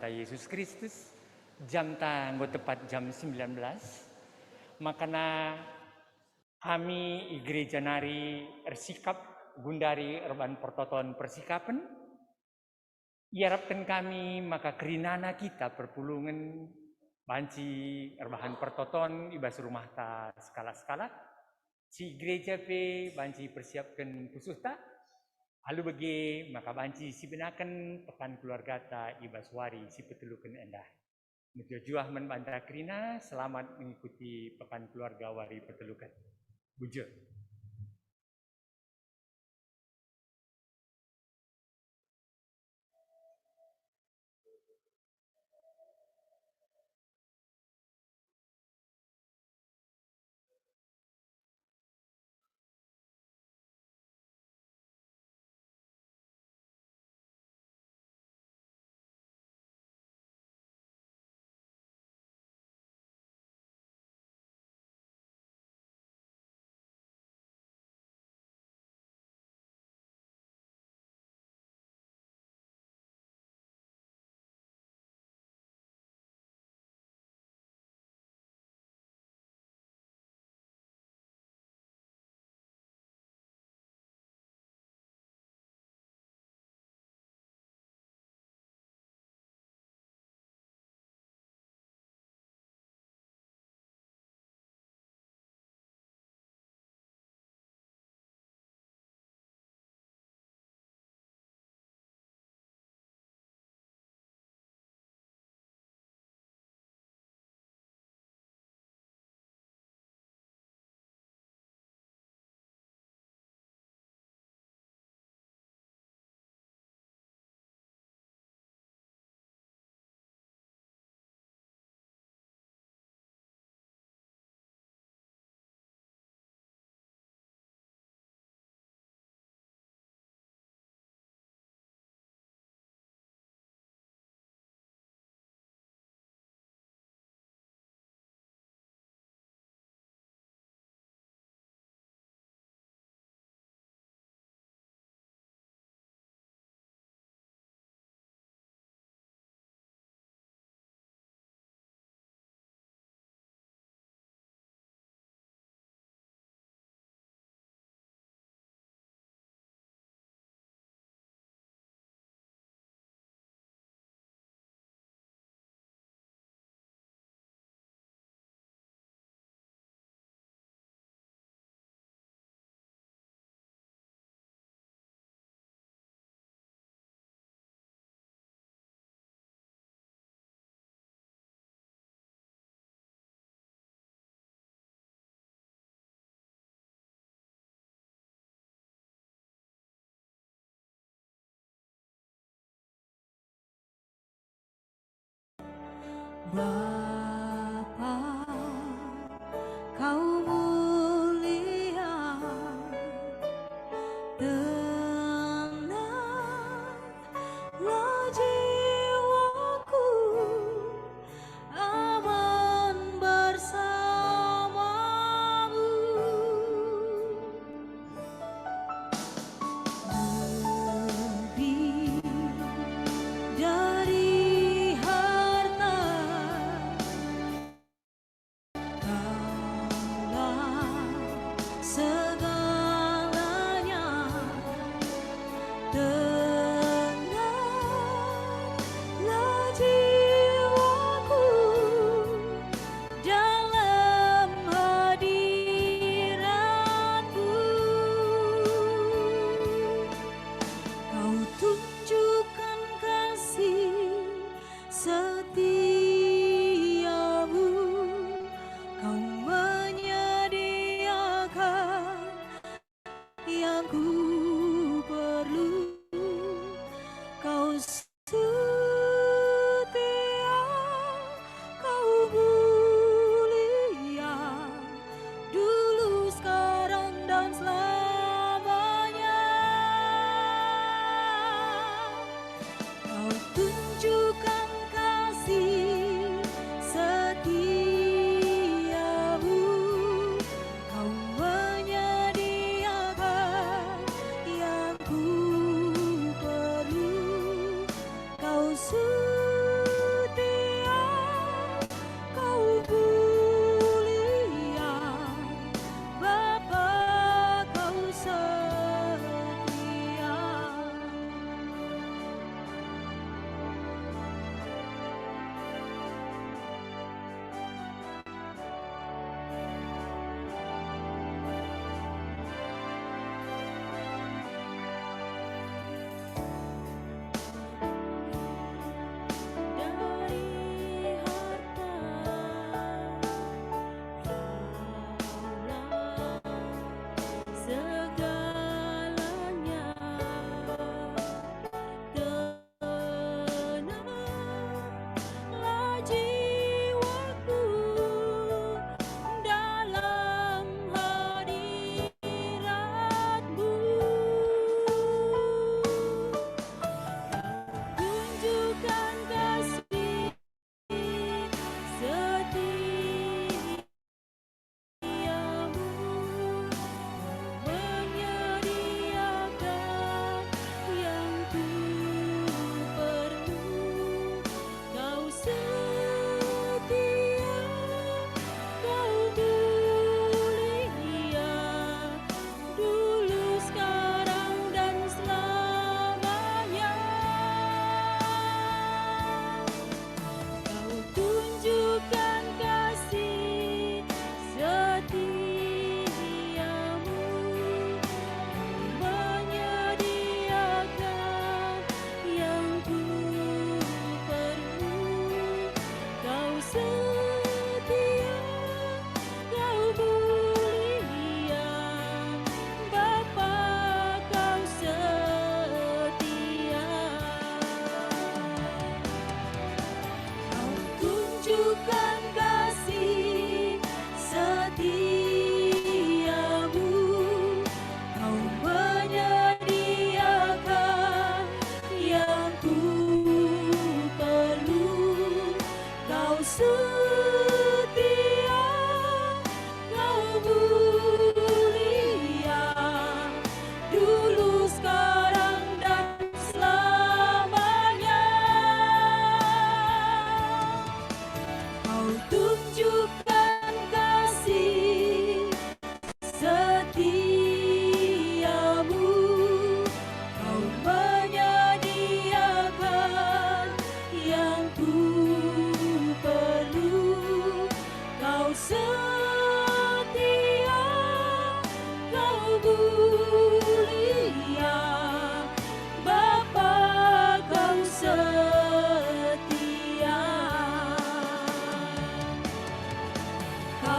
Yesus Kristus, jam tanggo tepat jam 19. Makanya kami Gereja Nari Ersikap Gundari Erban Pertoton Persikapen iarapkan kami maka kerinana kita perpulungan banci erbahan pertoton ibas rumah ta skala-skala si gereja pe banci persiapkan khusus ta halu bagi maka banci si benakan pekan keluarga ta ibas wari si petelukan endah menjuah membantah kerina selamat mengikuti pekan keluarga wari petelukan bujur. Bapa, kau mulia, tenanglah jiwaku, aman bersamamu. Lebih dari harta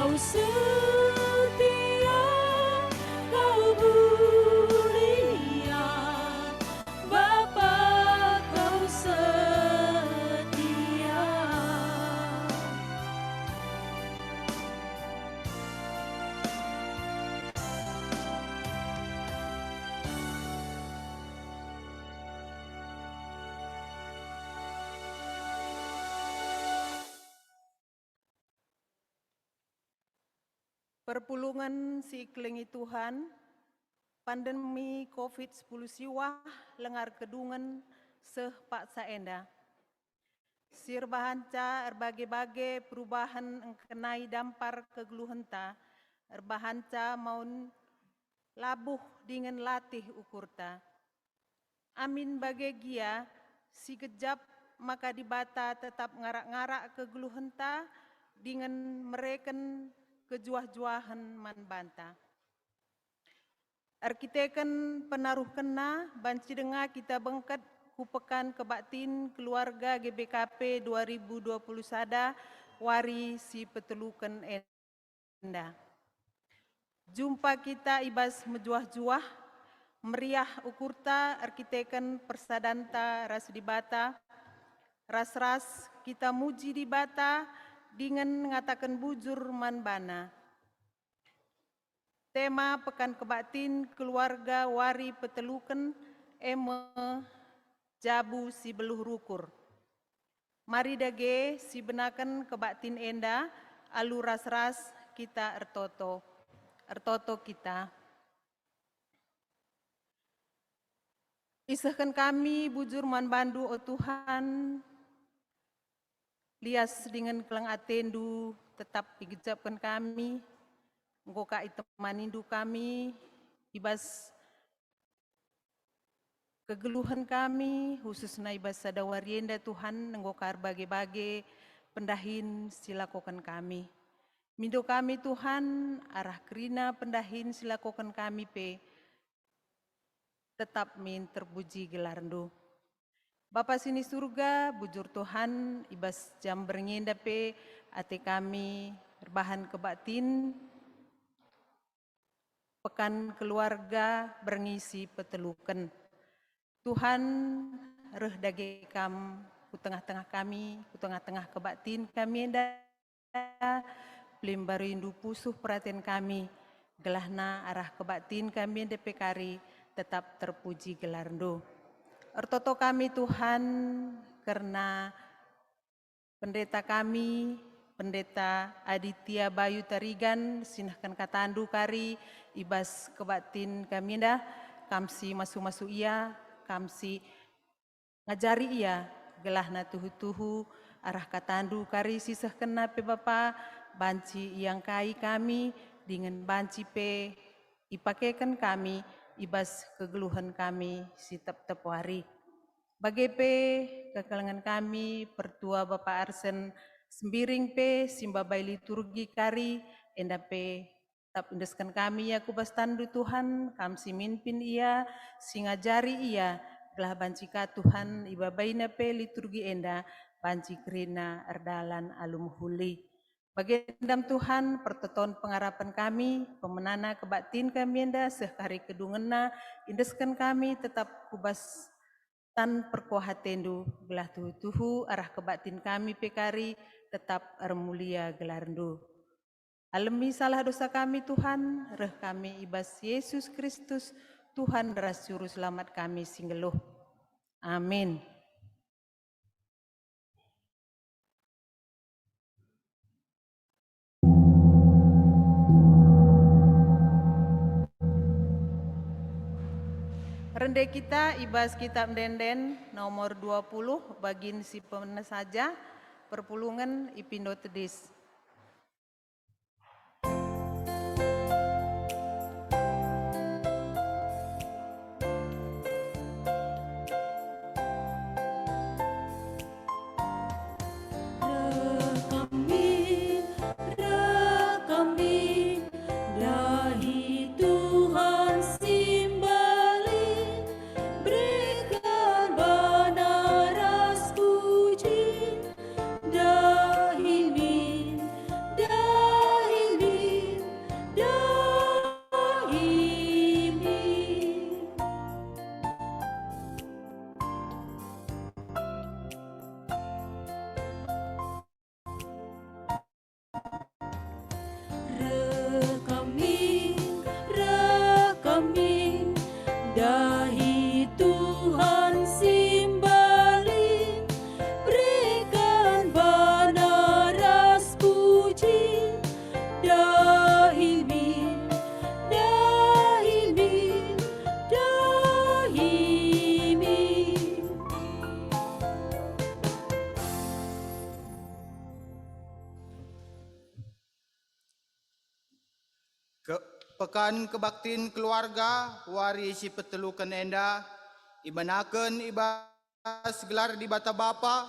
Kau setia, Kau mulia, Bapa Kau setia. Perpulungan si iklingi Tuhan, pandemi COVID-19 siwah lengar kedungan seh paksa enda. Sir bahanca erbage-bage perubahan engkenai dampar kegeluhenta, erbahanca maun labuh dengan latih ukurta. Amin bage gia, si gejap maka dibata tetap ngarak-ngarak kegeluhenta dengan mereken kejuah-juahan man banta. Arkiteken penaruh kena banci dengar kita bengket kupekan kebaktin keluarga GBKP 2020 sada wari si petelukan enda. Jumpa kita ibas mejuah-juah meriah ukurta arkiteken persadanta ras dibata ras-ras kita muji dibata dengan mengatakan bujur manbana. Tema Pekan Kebaktin Keluarga Wari Peteluken eme jabu si beluh rukur. Mari dage si benakan kebaktin enda alu ras-ras kita ertoto kita. Isahkan kami bujur manbandu o Tuhan, lias dengan kelang atendu tetap digejapkan kami, engkau ka itemanindu kami, ibas kegeluhan kami, khususnya ibas sadawarienda Tuhan, engkau ka bage-bage pendahin silakokan kami. Mindo kami Tuhan, arah kerina pendahin silakokan kami pe, tetap min terpuji gelarndo. Bapa sini surga, bujur Tuhan, ibas jam berngenda pe, ate kami berbahan kebaktin, pekan keluarga berngisi petelukan. Tuhan reh dage kam ku tengah-tengah kami, ku tengah-tengah kebaktin kami enda, pelim barindu pusuh perhatian kami, gelahna arah kebaktin kami enda pekari, tetap terpuji gelarndo. Ertoto kami Tuhan, karena pendeta kami, pendeta Aditya Bayu Tarigan, sinahkan katandu kari, ibas kebaktin kami dah, kamsi masu-masu ia, kamsi ngajari ia, gelahna tuhu-tuhu, arah katandu kari sisah kena pe Bapa, banci yang kai kami, dengan banci pe, ipakekan kami, ibas kegeluhan kami si tep-tep hari. Bagepe kekalangan kami pertua Bapak Arsen sembiring pe simbabai liturgi kari endape tap indeskan kami ya kubas tandu Tuhan kamsi mimpin ia singajari ia gelah bancika Tuhan ibabaina pe liturgi enda banci kerina erdalan alum huli. Bagendam Tuhan, pertoton pengharapan kami, pemenana kebaktin kami enda, sehari kedungena, indeskan kami tetap kubas tan perkuahatendu, gelah tuhu-tuhu, arah kebaktin kami pekari, tetap ermulia gelarndu. Alemi salah dosa kami Tuhan, reh kami ibas Yesus Kristus, Tuhan deras juru selamat kami singgeluh. Amin. Rende kita ibas kitab Denden nomor 20 bagin si pemenang saja perpulungan Ipindo Tedis. Dahi min Pekan kebaktin keluarga wari si petelukan enda ibanaken ibas gelar di bata Bapa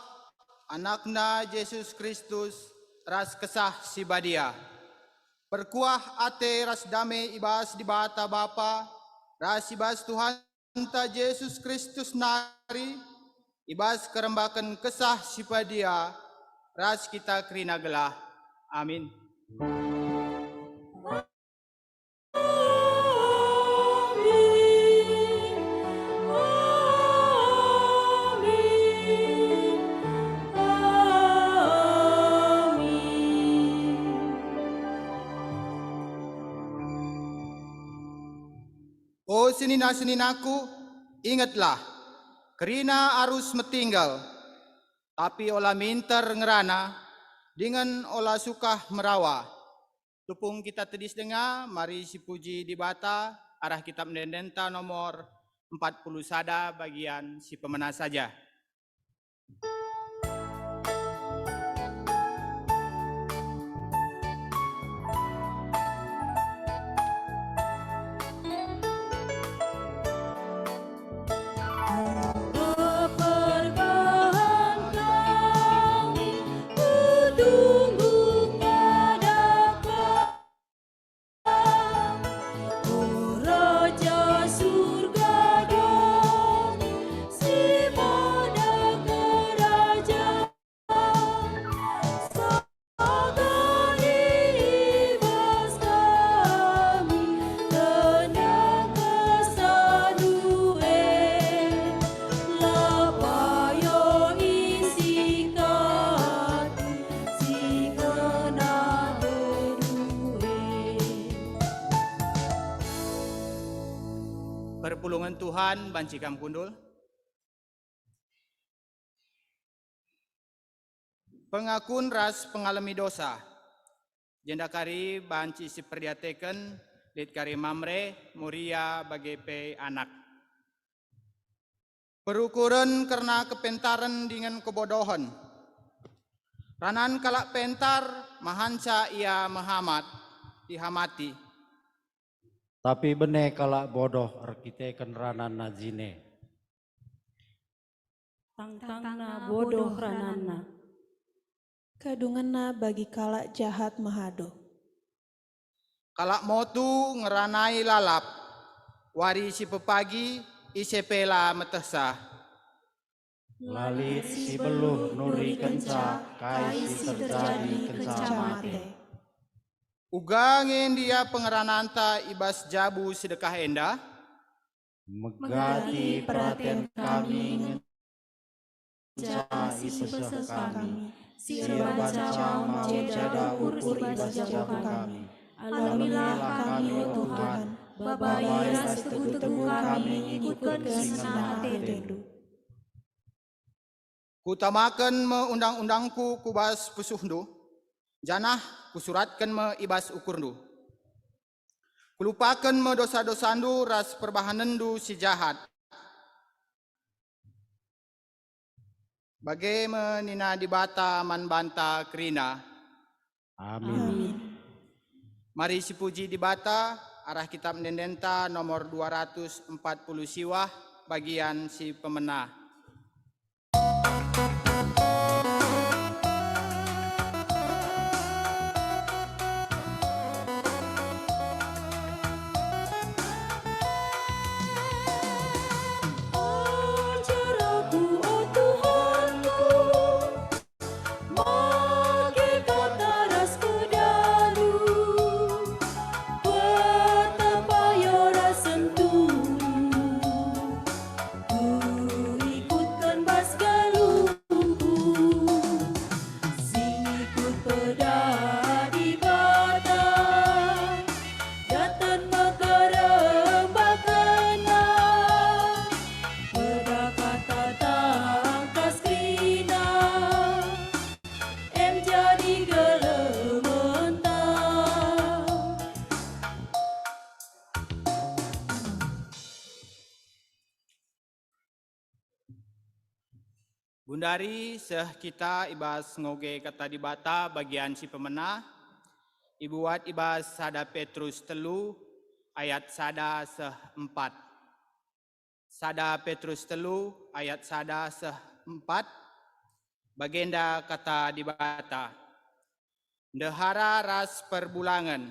anakna Yesus Kristus ras kesah si badia. Berkuah ate ras dame ibas di bata Bapa ras ibas Tuhan ta Yesus Kristus nari ibas kerembakan kesah si badia ras kita kerina gelah. Amin. Oh senina-seninaku, ingatlah, kerina arus metinggal, tapi olah minter ngerana, dengan olah suka merawa. Tupung kita tedis dengar, mari si puji di bata, arah kitab mendendenta nomor 40 sada bagian si pemenang saja. Perpulungan Tuhan bancikam kundul. Pengakuan ras pengalami dosa. Jenda kari banci si perdiateken, lid kari mamre, muria bagepe anak. Perukuran karena kepentaran dengan kebodohan. Ranan kalak pentar, mahanca ia mahamat, dihamati. Tapi bene kalak bodoh arkite kenranan najine. Tangtangna bodoh ranana. Kadunganna bagi kalak jahat mahado. Kalak motu ngeranai lalap, wari si pepagi isepela metesa. Lalit si beluh nuri kenca, kai si terjadi kenca mate. Ugangin dia pengerananta ibas jabu sedekah enda. Megati perhatian kami ngenca isi pesah kami. Siar baca mau jada ukur ibas jabu kami. Alamilah kami Tuhan, babaya seteguh-teguh kami ikut kesenangan tendu. Kutamakan me undang-undangku kubas pusuhndu. Janah kusuratkan me ibas ukurnu. Kulupakan me dosa-dosandu ras perbahanandu si jahat. Bagai menina dibata man banta kerina. Amin. Mari si puji dibata arah kitab mendendenta nomor 240 siwah bagian si pemenah. Bundari seh kita ibas ngoge kata dibata bagian si pemenah. Ibuat ibas sada Petrus telu ayat sada seh-4. Sada Petrus telu ayat sada seh-4. Bagenda kata dibata. Ndehara ras perbulangan.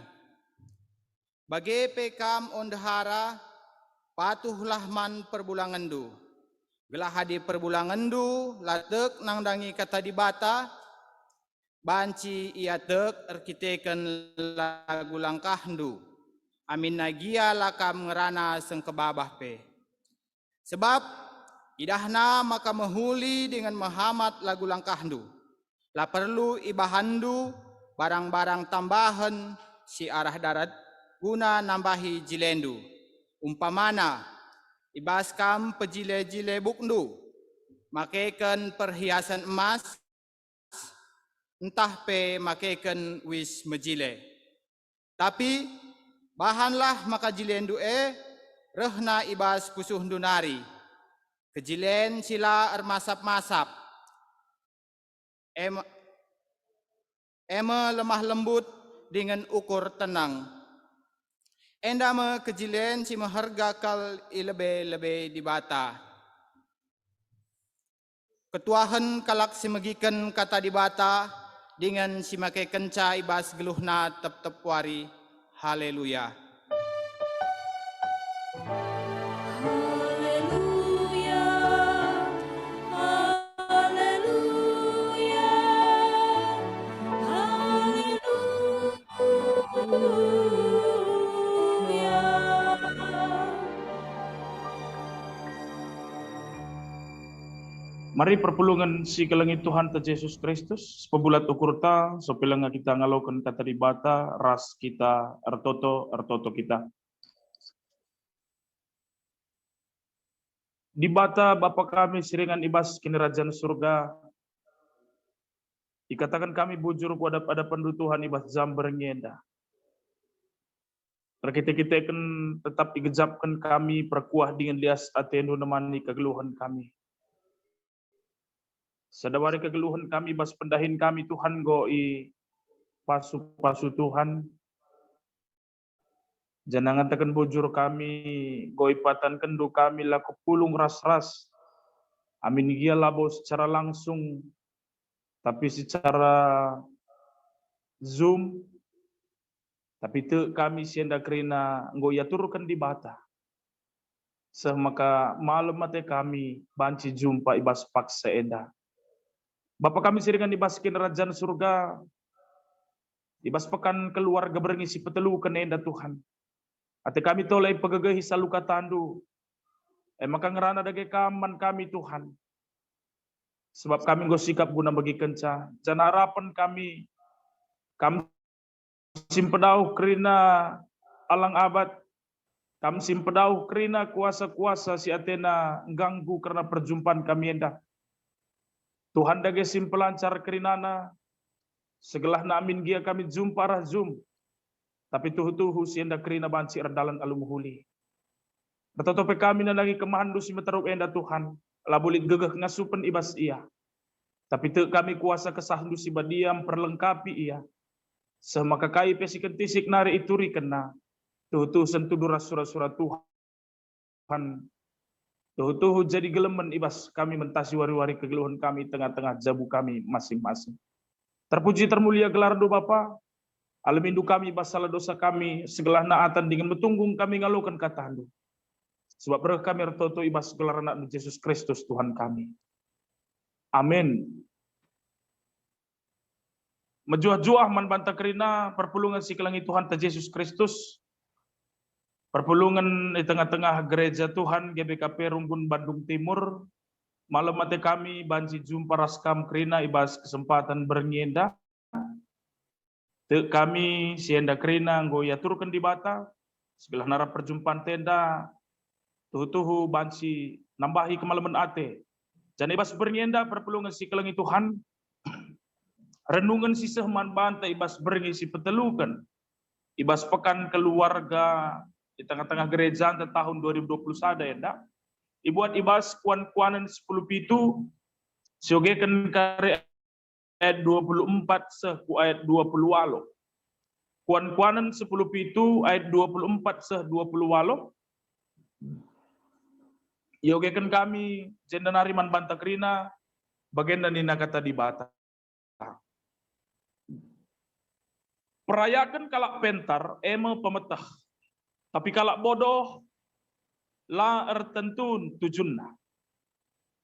Bagi pekam ondehara patuhlah man perbulangan du. Gelah hadi perbulangan du latek nangdangi kata dibata. Banci ia tek erkiteken lagu langkah du. Amin nagia lakam ngerana sengkebabah pe. Sebab idahna maka mehuli dengan Muhammad lagu langkah du. La perlu ibahandu barang-barang tambahan si arah darat guna nambahi jilendu. Umpamana ibaskam pejile-jile bukndu. Makeken perhiasan emas entah pe makeken wis mejile. Tapi bahanlah maka jilendu rehna ibas pusuh dunari. Kejilen sila ermasap-masap. Eme lemah lembut dengan ukur tenang. Endame kejilen si maharga kal ilebe-lebe dibata. Ketuahan kalak si megiken kata dibata dengan si make kenca ibas geluhna tep-tep wari. Haleluya. Mari perpulungan si kelengi Tuhan ta Yesus Kristus, pebulat ukur ta, sopilanga kita ngalokan kata dibata, ras kita, ertoto kita. Dibata Bapa kami siringan ibas kinerajan surga, dikatakan kami bujur pada pendutuhan ibas jam berngenda. Kita akan tetap digejapkan kami perkuah dengan lias atenu nemani kegeluhan kami. Sadawari kegeluhan kami bas pendahin kami Tuhan goi pasu Tuhan. Jangan tekan bujur kami goi patan kendu kami laku pulung ras-ras. Amin gia labo secara langsung tapi secara Zoom. Tapi te kami sienda kerina goi aturkan di bata. Semaka malam mate kami banci jumpa ibas paksa enda. Bapa kami siringan ibas kerajaan surga, ibas pekan keluarga berngisi petelu kenenda Tuhan. Ate kami tolai pegegehi saluka tandu, maka ngerana dage kaman kami Tuhan. Sebab kami gosikap guna bagi kenca, jana harapan kami simpedau kerina alang abad, kami simpedau kerina kuasa-kuasa si Athena ganggu karena perjumpaan kami endah. Tuhan dage simpelancar kerinana, segelah na amin gia kami jumpa arah zoom, tapi tuhu-tuhu sienda kerina banci erdalan alumuhuli. Bertotope kami na lagi kemahandu si meteruk enda Tuhan, labulit gegeh ngasupen ibas ia. Tapi te kami kuasa kesahandu si badiam perlengkapi ia. Semaka kai pesikan tisik nari ituri kena, tuhu-tuhu sentudu surat-surat Tuhan. Tuhu jadi gelemen ibas kami mentasi wari-wari kegeluhan kami tengah-tengah jabu kami masing-masing. Terpuji termulia gelar do Bapa, alamindu kami basala dosa kami, segelah naatan dengan betunggung kami ngalukan kata handu. Sebab berkah kami ertoto ibas gelar anak Yesus Kristus Tuhan kami. Amin. Mejuah-juah man banta kerina perpulungan si kelangi Tuhan ta Yesus Kristus. Perpulungan di tengah-tengah gereja Tuhan GBKP Rumbun Bandung Timur. Malam mate kami banci jumpa raskam kerina ibas kesempatan berngenda. Te kami sienda kerina nggo yaturkan di bata. Sebelah nara perjumpaan tenda. Tuhu-tuhu banci nambahi kemalaman ate. Jana ibas berngenda perpulungan si kelangi Tuhan. Renungan si sehman banta ibas berngi si petelukan. Ibas pekan keluarga di tengah-tengah gereja tahun 2021 ya. Ibuat ibas kuan-kuanan 10 pitu siogekan kare ayat 24 seku ayat 20 walo. Kuan-kuanan 10 pitu ayat 24 seh 28. Yogekan kami jendanari man bantak rina bagian nina kata di bata. Perayakan kalak pentar eme pemetah. Tapi kalak bodoh la ertentun tujunna.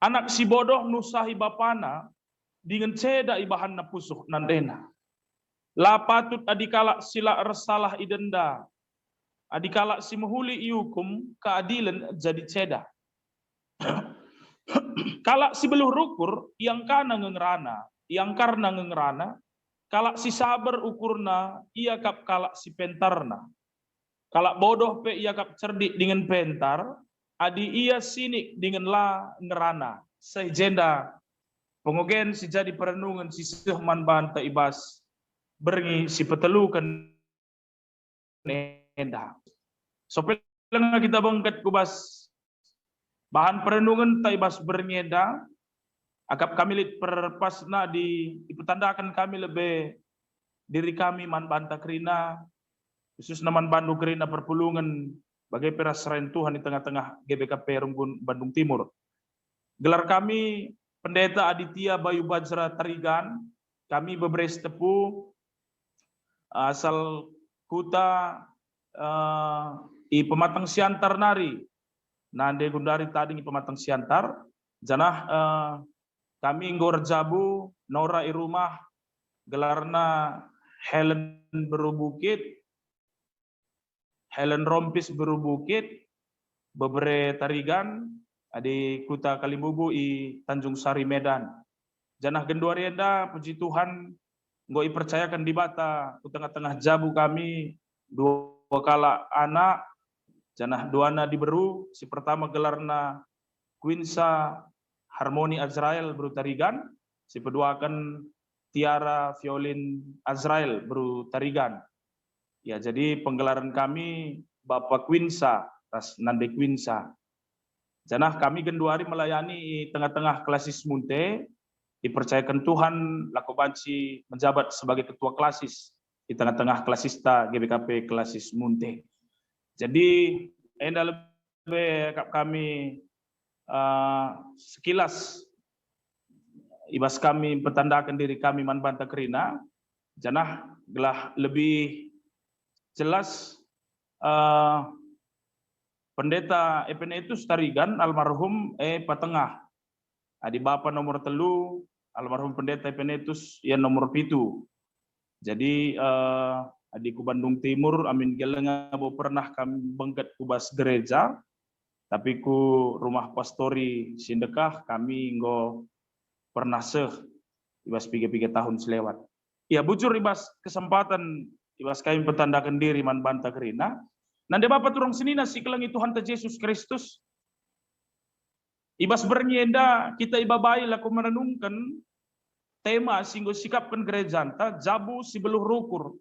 Anak si bodoh nusahi bapana dengan ceda ibahan na pusuh nandena. La patut adikala sila ersalah idenda. Adikala si mahuli iukum keadilan jadi ceda. Kalak si beluh rukur yang kana ngengerana, yang karena ngengerana, kalak si sabar ukurna, ia kap kalak si pentarna. Kalak bodoh pe ia kap cerdik dengan pentar, adi ia sinik dengan la ngerana. Sejenda pengogen si jadi perenungan si sehman banta ibas berngi si petelukan nenda. Sopel kita bangkat kubas bahan perenungan ta ibas berngeda akap kami lit perpasna dipetandakan kami lebih diri kami man banta krina khusus naman Bandung krina perpulungan bagai peras serain Tuhan di tengah-tengah GBKP Runggun Bandung Timur. Gelar kami Pendeta Aditya Bayu Bajra Tarigan, kami beberes tepu asal kuta i pematang siantar nari nande gundari tadi i pematang siantar janah kami ngor jabu nora i rumah gelarna Helen Berubukit Helen Rompis Berubukit bebere Tarigan di kuta Kalimbubu i Tanjung Sari Medan janah genduari enda puji Tuhan ngoi percayakan di bata ku tengah-tengah jabu kami dua kala anak janah duana diberu si pertama gelarna Quinsa Harmoni Azrael beru Tarigan si kedua akan Tiara Violin Azrael beru Tarigan ya jadi penggelaran kami Bapak Quinsa tas nande Quinsa janah kami genduari melayani tengah-tengah klasis munte dipercayakan Tuhan laku banci menjabat sebagai ketua klasis di tengah-tengah klasista GBKP klasis munte. Jadi enda lebih kami sekilas ibas kami petandakan diri kami man banta krina janah gelah lebih jelas Pendeta Epenetus Tarigan almarhum patengah adi bapa nomor telu almarhum Pendeta Epenetus yang nomor 7. Jadi adiku Bandung Timur amin gelenga bo pernah kami bengket kubas gereja tapi ku rumah pastori sindekah kami nggo pernah ibas 3 tahun selewat. Ya bujur ibas kesempatan ibas kami petandakan diri man banta kerina. Nande Bapak turang senina si kelangi Tuhan ta Yesus Kristus. Ibas bernyenda kita ibabai laku merenungkan tema singgo sikapkan gereja anta jabu si beluh rukur.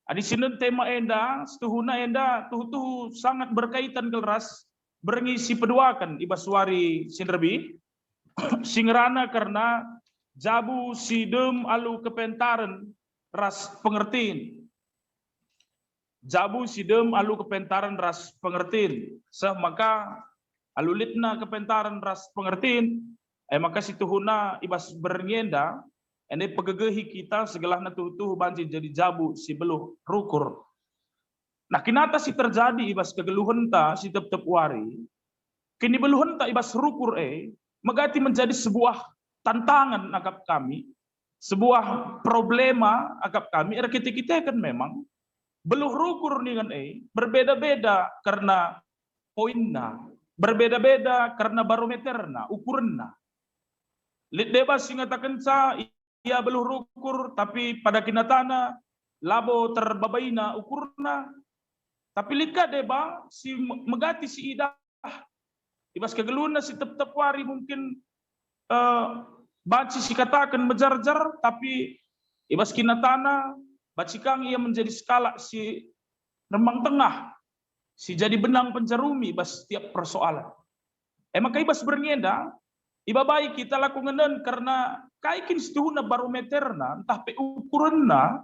Adi sinen tema enda setuhuna enda tuhu sangat berkaitan keras berngisi peduakan ibas suari sinrebi singrana karena jabu si dem alu kepentaran ras pengertiin. Jabu si dem alu kepentaran ras pengertiin. Maka alulitna kepentaran ras pengertiin maka si tuhuna ibas bernyenda ene pegegehi kita segelahna tuh banci jadi jabu si beluh rukur. Nah kinata si terjadi ibas kegeluhan ta si tep wari kini beluhan ta ibas rukur megati menjadi sebuah tantangan agap kami sebuah problema agap kami kita kan memang beluh rukur dengan berbeda-beda karena poinna berbeda-beda karena barometerna ukurna. Lit debas singatakan sa ia beluh rukur tapi pada kinatana labo terbabaina ukurna tapi lika deba si megati si idah ibas kegeluna si tep wari mungkin baci si katakan mejar-jar tapi ibas kinatana baci kang ia menjadi skala si remang tengah si jadi benang pencerumi ibas setiap persoalan maka ibas bernyenda ibabai kita lakukan karena kaikin setuhuna barometerna entah pe ukuranna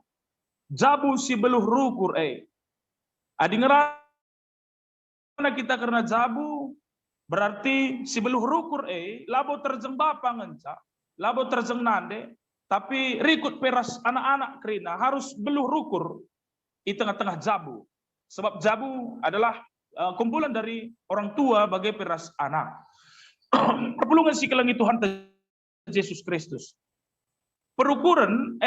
Jabu si beluh rukur adi ngerana kita karena jabu berarti si beluh rukur labo terjeng bapa ngenca, labo terjeng nande, tapi rikut peras anak-anak kerina harus beluh rukur di tengah-tengah jabu. Sebab jabu adalah kumpulan dari orang tua bagai peras anak. Perpulungan si kelangi Tuhan Yesus Kristus. Perukuran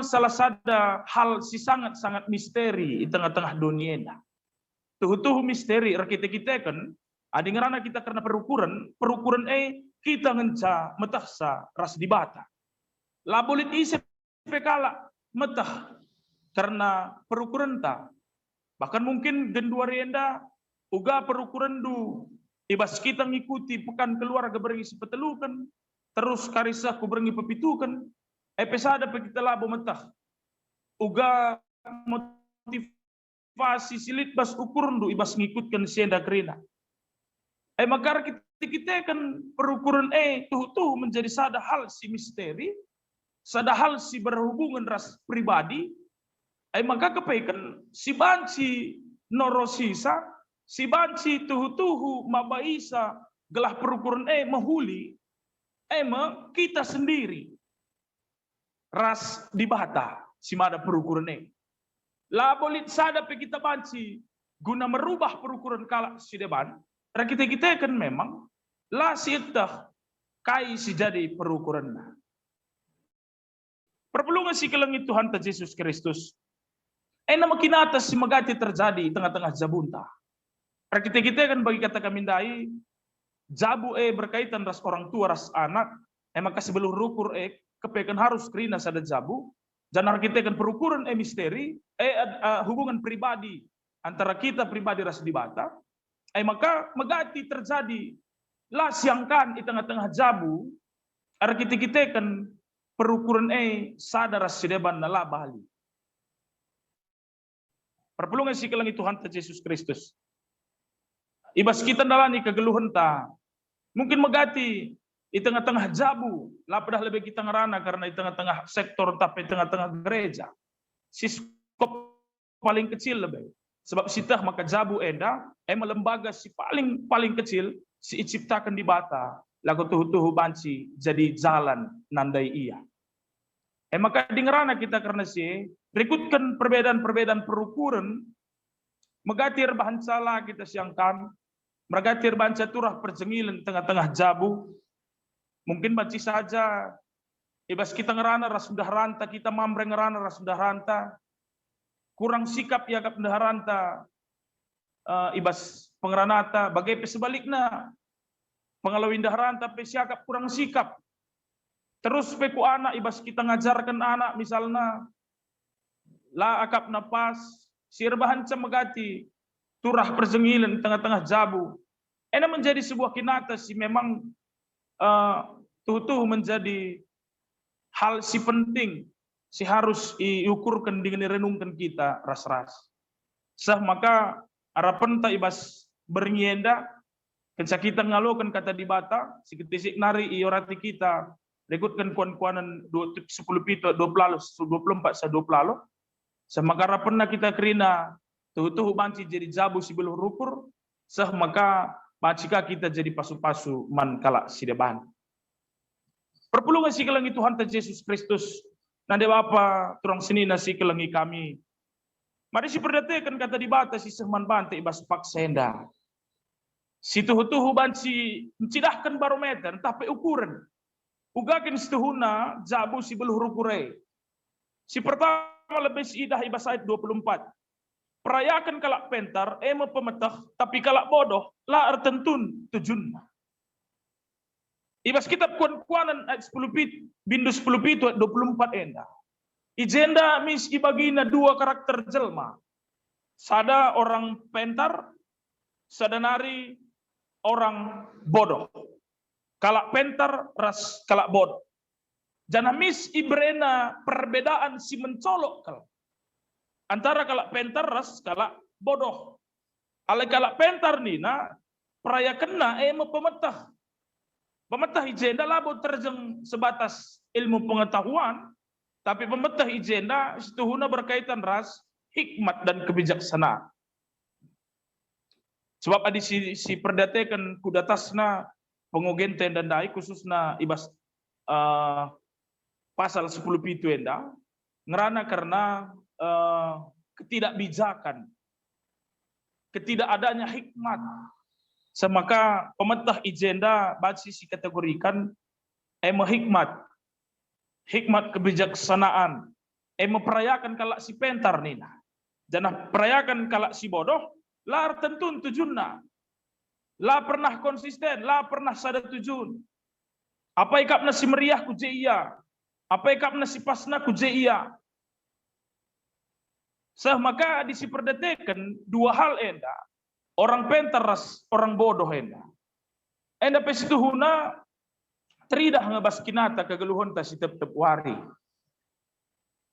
salah sada hal si sangat-sangat misteri di tengah-tengah dunia ini. Tuh misteri kita kan adi ngerana kita karena perukuran kita ngenca metahsa ras di bata. Labolit isi pekala metah karena perukuran ta. Bahkan mungkin genduarienda uga perukuran du ibas kita ngikuti pekan keluarga berengi petelukan terus karisa ku berengi pepitukan pesada pe kita labo metah uga motivasi silit bas ukuran du ibas ngikutkan sienda kerina makar kita kan perukuran tuh menjadi sada hal si misteri sada hal si berhubungan ras pribadi maka kepekan si banci norosisa si banci tuhu mabaisa gelah perukuran mahuli kita sendiri ras di bata si mada perukuran labolit sada pe kita banci guna merubah perukuran kala si deban kita kan memang la si itah kai si jadi perukuran perpelungan si kelengi Tuhan Yesus Kristus nama kinata si magati terjadi tengah-tengah jabunta kita kan bagi kata kami dai jabu berkaitan ras orang tua ras anak maka sebelum rukur kepekan harus kerina sada jabu dan kita kan perukuran misteri hubungan pribadi antara kita pribadi ras di bata maka magati terjadi lah siangkan di tengah-tengah jabu kita kan perukuran sada ras sideban na bali perpulungan si kelangi Tuhan Yesus Kristus ibas kita dalani kegeluhan ta mungkin magati di tengah-tengah jabu lapadah lebih kita ngerana karena di tengah-tengah sektor tapi di tengah-tengah gereja si skop paling kecil lebih sebab sitah maka jabu lembaga si paling kecil si diciptakan di bata lagu tuhu banci jadi jalan nandai iya maka di ngerana kita karena si rikutkan perbedaan-perbedaan perukuran megatir bahan salah kita siangkan megatir banca turah perjengilan tengah-tengah jabu mungkin banci saja ibas kita ngerana ras sudah ranta kita mamre ngerana ras sudah ranta kurang sikap ya kap sudah ranta ibas pengeranata bagai sebaliknya pengalawin dahranta pe siakap kurang sikap terus peku anak ibas kita ngajarkan anak misalnya la akap napas sirbahan cemegati turah perjengilan tengah-tengah jabu menjadi sebuah kinata si memang tuh menjadi hal si penting si harus diukurkan dengan direnungkan kita ras-ras maka harapan ta ibas berngienda kenca kita ngalokan kata di bata si ketisik nari iorati kita rekutkan kuan-kuanan 10 pito 20 24 sa 20 maka harapan kita kerina tuh banci jadi jabu si beluh rukur maka macika kita jadi pasu-pasu man kala si deban perpulungan si kelangi Tuhan Yesus Kristus nande bapa turang seni nasi kelangi kami mari si perdatekan kata di bata si sehman bante ibas pak senda si tuhu banci mencidahkan barometer tapi ukuran ugakin setuhuna jabu si beluh rukure si pertama lebih idah ibas ayat 24 perayakan kalak pentar pemetah tapi kalak bodoh la artentun tujun ibas kitab kuan-kuanan ayat 10 pit bindu 10 pit 24 enda ijenda mis ibagina dua karakter jelma sada orang pentar sada nari orang bodoh kalak pentar ras kalak bodoh jana mis ibrena perbedaan si mencolok kalak antara kalak pentar ras kalak bodoh. Ale kalak pentar nina perayakanna pemetah. Pemetah ijenda labo terjeng sebatas ilmu pengetahuan. Tapi pemetah ijenda setuhuna berkaitan ras hikmat dan kebijaksanaan. Sebab ada si perdatekan kudatasna pengogenten dan dai khususna ibas pasal 10 pitu enda ngerana karena ketidakbijakan, ketidakadanya hikmat. Semaka pemetah ijenda baca si kategorikan hikmat, hikmat kebijaksanaan, memperayakan kalak si pentar nina. Jangan perayakan kalak si bodoh, lah tentu tujuanna. Lah pernah konsisten, lah pernah sada tujuan. Apa ikapna si meriah ku je iya, apa ikapna si pasna ku je iya. Maka disiperdetekan dua hal enda. Orang pentar ras orang bodoh enda. Enda pesituhuna teridah ngebas kinata kegeluhon ta si tep-tep wari.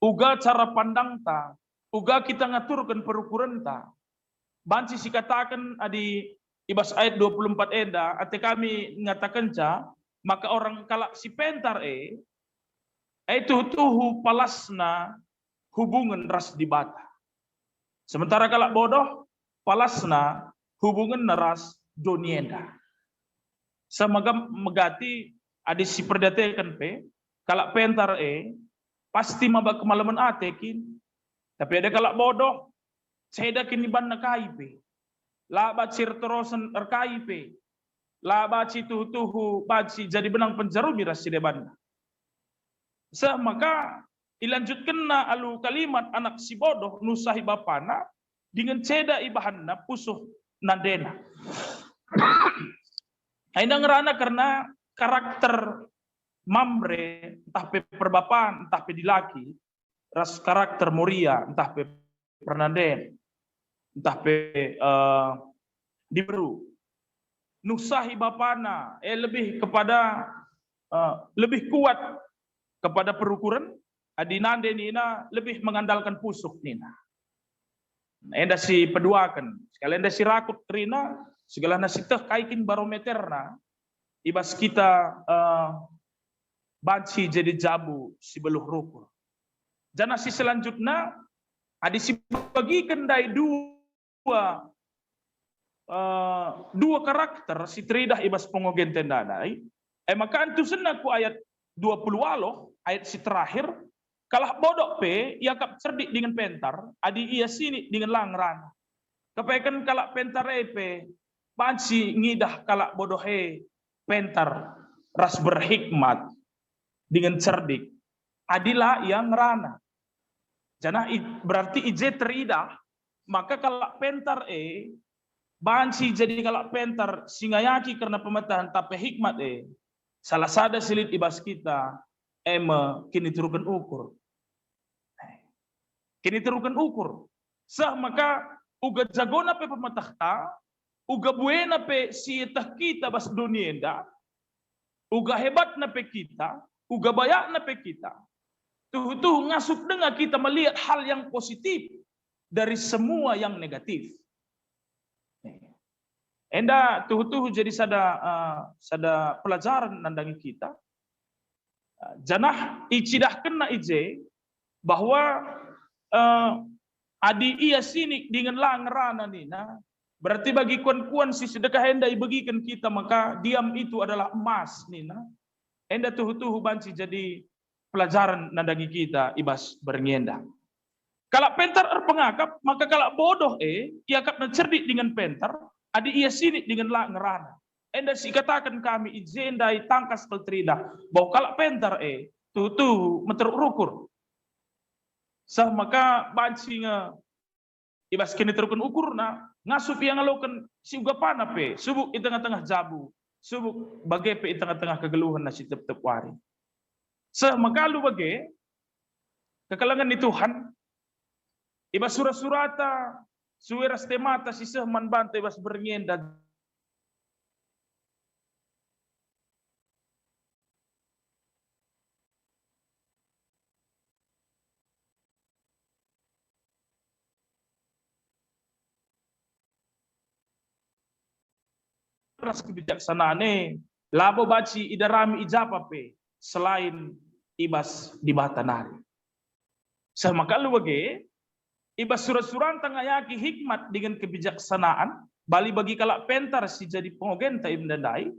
Uga cara pandang ta, uga kita ngaturkan perukuran ta. Banci si katakan adi ibas ayat 24 enda, ate kami ngatakan ca, maka orang kalak si pentar itu tuhu palasna hubungan ras di bata. Sementara kalak bodoh palasna hubungan ras donienda. Semaga megati adi si perdatekan kalak pentar pasti mabak kemalaman atekin. Tapi ada kalak bodoh seda kini ban na kaipe. La bacir terosan erkaipe. La baci tuhu baci jadi benang penjarumi ras deban. Maka dilanjutkan na alu kalimat anak si bodoh nusahi bapana dengan ceda ibahanna pusuh nandena. Aina ngerana karena karakter mamre entah pe perbapaan entah pe dilaki ras karakter muria entah pe pernanden entah pe diburu nusahi bapana lebih kepada lebih kuat kepada perukuran adinande nina lebih mengandalkan pusuk nina. Enda si peduakan, sekalian enda si rakut trina, segala nasi teh kaikin barometerna, ibas kita banci jadi jabu si beluh rukur. Jana si selanjutnya, adi si bagikan dari dua karakter si tridah ibas pengogen tendadai. Maka antu senaku ayat 20 aloh, ayat si terakhir, kalah bodoh ia kap cerdik dengan pentar, adi ia sini dengan langran. Kepaikan kalak pentar banci ngidah kalak bodoh pentar ras berhikmat dengan cerdik. Adilah yang ngerana. Jana berarti ije teridah, maka kalak pentar banci jadi kalak pentar singayaki karena pemetahan tapi hikmat salah sada silit ibas kita kini turukan ukur. Kini terukan ukur. Maka uga jagona pe pematahta, uga buena pe sietah kita bas dunienda, uga hebat na pe kita, uga bayak na pe kita. Tuh ngasuk dengar kita melihat hal yang positif dari semua yang negatif. Enda tuh jadi sada pelajaran nandangi kita. Janah icidah kena ije bahwa adi ia sini dengan langrana nina berarti bagi kuan-kuan si sedekah enda bagikan kita maka diam itu adalah emas nina. Enda tuh banci jadi pelajaran nandangi kita ibas berngenda. Kalau pentar pengakap maka kalau bodoh ia kap cerdik dengan pentar adi ia sini dengan langrana. Enda si katakan kami ijendai tangkas keltrida bahwa kalau pentar tuh meteruk rukur. Maka banci ibas kini terukun ukurna ngasup yang ngalokan si uga pana subuk di tengah-tengah jabu subuk bagai di tengah-tengah kegeluhan nasi tep-tep wari. Maka lu bagai kekalangan ni Tuhan ibas surat-surata suweras temata si sehman banta ibas berngenda ras kebijaksanaan labo baci idarami ijapa selain ibas di batanari. Sama kalau bagi ibas surat-surat tangayaki hikmat dengan kebijaksanaan, bali bagi kalak pentar si jadi pengogen ta ibndandai,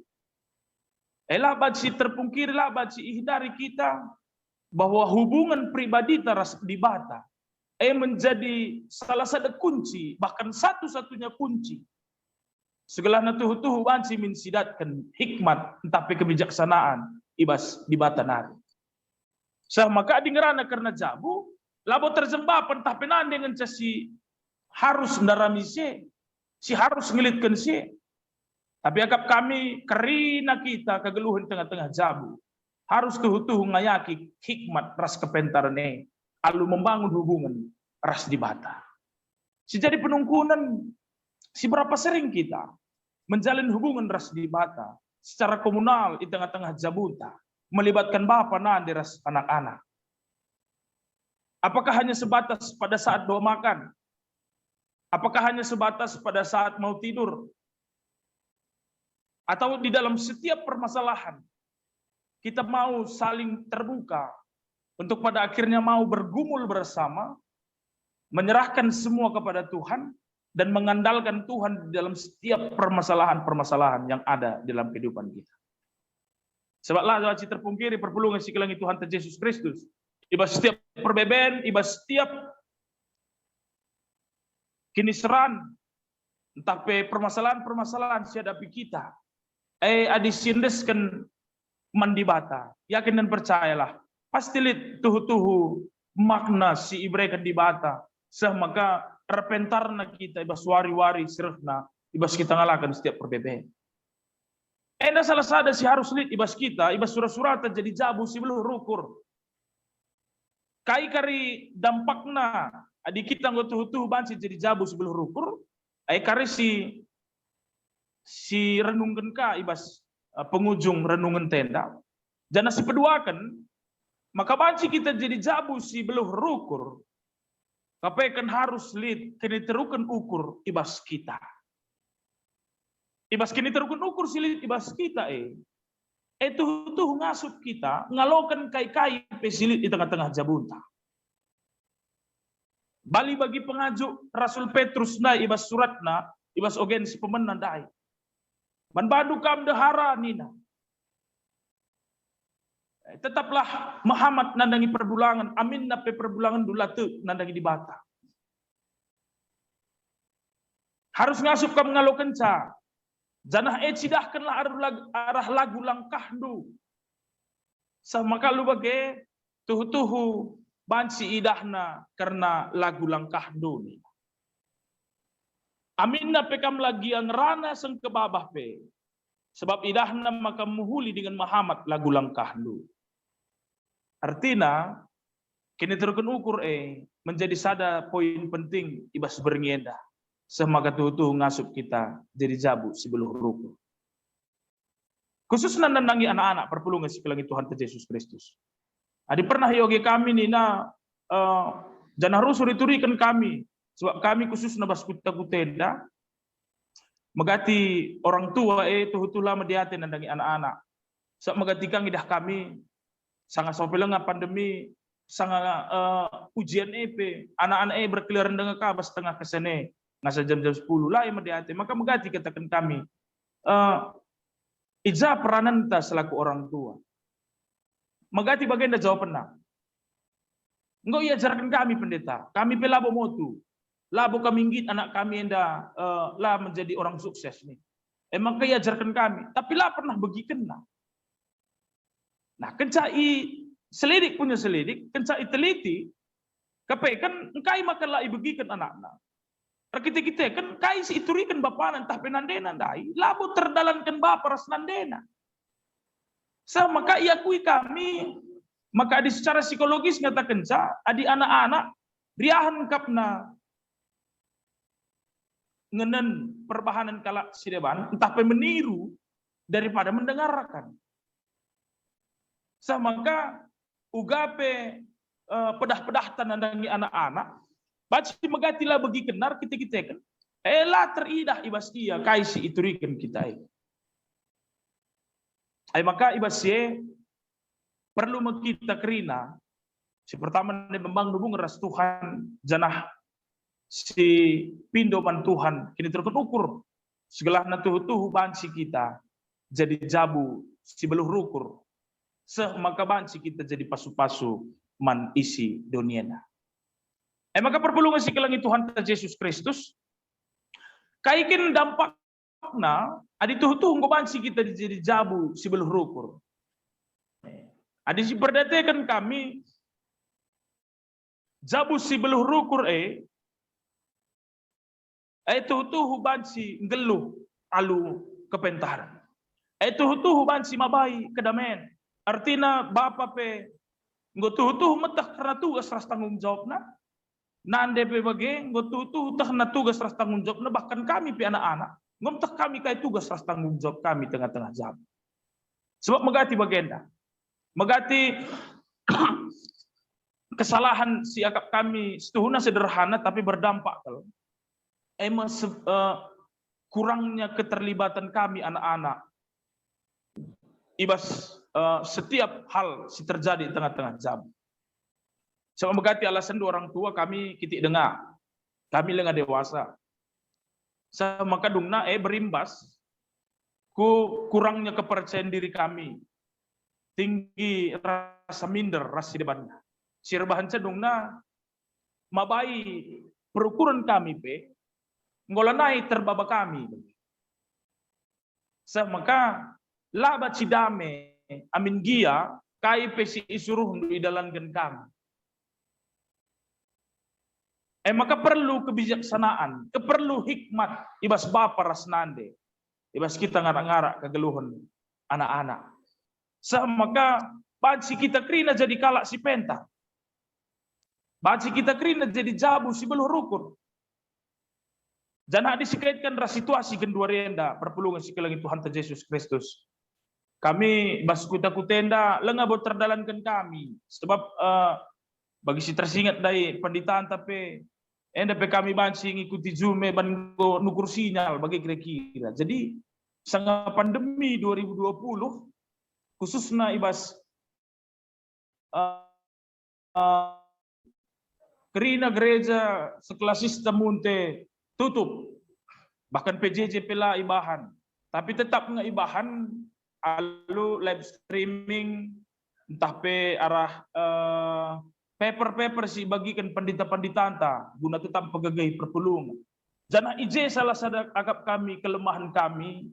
elah baci terpungkiri lah baci ihdari kita bahwa hubungan pribadi teras di bata menjadi salah satu kunci, bahkan satu-satunya kunci segala natuh-tuh banci minsidatkan hikmat tapi kebijaksanaan ibas di bata nari. Maka dingerana karena jabu labo terzembapan tapi nan dengan si harus ndarami si harus ngelitkan si. Tapi agak kami kerina kita kegeluhan tengah-tengah jabu. Harus tuh ngayaki hikmat ras kepentaran alu membangun hubungan ras di bata. Si jadi penungkunan si berapa sering kita menjalin hubungan ras di bata secara komunal di tengah-tengah jabuta melibatkan bapa nan di ras anak-anak. Apakah hanya sebatas pada saat doa makan? Apakah hanya sebatas pada saat mau tidur? Atau di dalam setiap permasalahan kita mau saling terbuka untuk pada akhirnya mau bergumul bersama, menyerahkan semua kepada Tuhan dan mengandalkan Tuhan di dalam setiap permasalahan-permasalahan yang ada dalam kehidupan kita. Sebablah wajib terpungkiri perpulungan sikelangi Tuhan Yesus Kristus. Ibas setiap perbeben, ibas setiap kiniseran, entah permasalahan-permasalahan sihadapi kita. Adisindeskan mandibata, yakin dan percayalah. Pasti lihat tuhu makna si ibrekan di bata. Maka repentarna kita ibas wari-wari sirna, ibas kita ngalakan setiap perbeben. Enda salah sada si harus lihat ibas kita, ibas surat-suratan jadi jabu si belum rukur. Kai kari dampakna adi kita ngotuh banci jadi jabu si belum rukur. Kari si renungan ka ibas penghujung renungan tenda. Jana si peduakan maka banci kita jadi jabu si belum rukur. Tapi kan harus lihat kini terukan ukur ibas kita. Ibas kini terukan ukur silit ibas kita tuh ngasup kita ngalokan kai pesilit di tengah-tengah jabunta. Bali bagi pengajuk Rasul Petrus na ibas suratna ibas ogen si pemenang dai. Manbadu kam dehara nina. Tetaplah Muhammad nandangi perbulangan. Amin nape perbulangan dulatu nandangi di bata. Harus ngasup kam ngalokan ca. Janah cidahkanlah arah lagu langkah du. Sama kalau bagai tuhu banci idahna karena lagu langkah du ni. Amin na pekam lagi yang rana seng kebabah pe. Sebab idahna maka muhuli dengan Muhammad lagu langkah du. Artinya kini terukun ukur menjadi sada poin penting ibas berngienda. Semaka tuh ngasup kita jadi jabu sebelum ruku. Khusus nandangi anak-anak perpulungan sikelangi Tuhan Yesus Kristus. Adi pernah yogi kami nina janah rusuh diturikan kami sebab kami khusus nabas kutenda megati orang tua tuh lama diate nandangi anak-anak. Sebab megati kang idah kami sangat sopelenga pandemi sangat ujian anak-anak berkeliaran dengan kabas tengah kesene. Ngasa jam-jam 10 lah yang mediate. Maka megati katakan kami. Ija peranan ta selaku orang tua. Megati bagian dah jawabannya. Enggak ia ajarkan kami pendeta. Kami pelabo motu. Labo kami inggit anak kami yang dah lah menjadi orang sukses nih. Emang ia ajarkan kami. Tapi lah pernah begikan lah. Nah kencai selidik punya selidik. Kencai teliti. Kapai kan engkai makan lah begikan anak-anak. Kita kan kai si iturikan bapanan tah penandena dai labo terdalankan bapa ras nandena. Maka iakui kami maka di secara psikologis ngatakan adi anak-anak riahan kapna ngenen perbahanan kala sideban entah meniru daripada mendengarkan. Maka ugape pedah-pedah tanandangi anak-anak baca megatilah bagi kenar kita kan. Lah teridah ibas ia kaisi iturikan kita. Maka ibas perlu kita kerina Si pertama ni bembang dubung ras Tuhan janah si pindo man Tuhan kini terkut ukur segala na tuhu bansi kita jadi jabu si beluh rukur maka bansi kita jadi pasu-pasu man isi dunia. Maka perpulungan si kelangi Tuhan Yesus Kristus kaikin dampakna adi tuhu bansi kita jadi jabu si beluh rukur. Adi si perdatekan kami jabu si beluh rukur tuhu bansi ngeluh alu kepentaran. Tuhu bansi mabai kedamen. Artinya bapa pe tuhu metah karena tugas ras tanggung jawabna. Nande pe bage tuhu tah na tugas ras tanggung jawabna bahkan kami pe anak-anak ngomtah kami kai tugas ras tanggung jawab kami tengah-tengah jam. Sebab megati bagenda. Megati kesalahan si akap kami setuhuna sederhana tapi berdampak kalau kurangnya keterlibatan kami anak-anak ibas setiap hal si terjadi di tengah-tengah jam. Sama megati alasan dua orang tua kami kitik dengar kami lengah dewasa sama kadungna berimbas ku kurangnya kepercayaan diri kami tinggi rasa minder rasa depannya. Sirbahan cedungna mabai perukuran kami pe ngolanai terbaba kami. Maka laba cidame amin gia kai pe si isuruh idalankan kami. Maka perlu kebijaksanaan, perlu hikmat ibas bapa rasnande. Ibas kita ngarak-ngarak kegeluhan anak-anak. Maka bansi kita krina jadi kalak si penta. Bansi kita krina jadi jabu si beluh rukur. Jangan disikaitkan ras situasi kedua renda perpulungan si kelangi Tuhan Yesus Kristus. Kami bas kutenda lengah buat terdalankan kami. Sebab bagi si tersingat dari penditaan tapi kami bansi ngikuti Zoom bango nukur sinyal bagi kira-kira. Jadi sangat pandemi 2020 khususnya ibas kerina gereja sekelas sistem munte tutup, bahkan PJJ pela ibahan, tapi tetap ngaibahan alu live streaming entah pe arah paper si bagikan pendeta-pendeta anta guna tetap pegagai perpulungan. Janah ije salah satu akap kami kelemahan kami,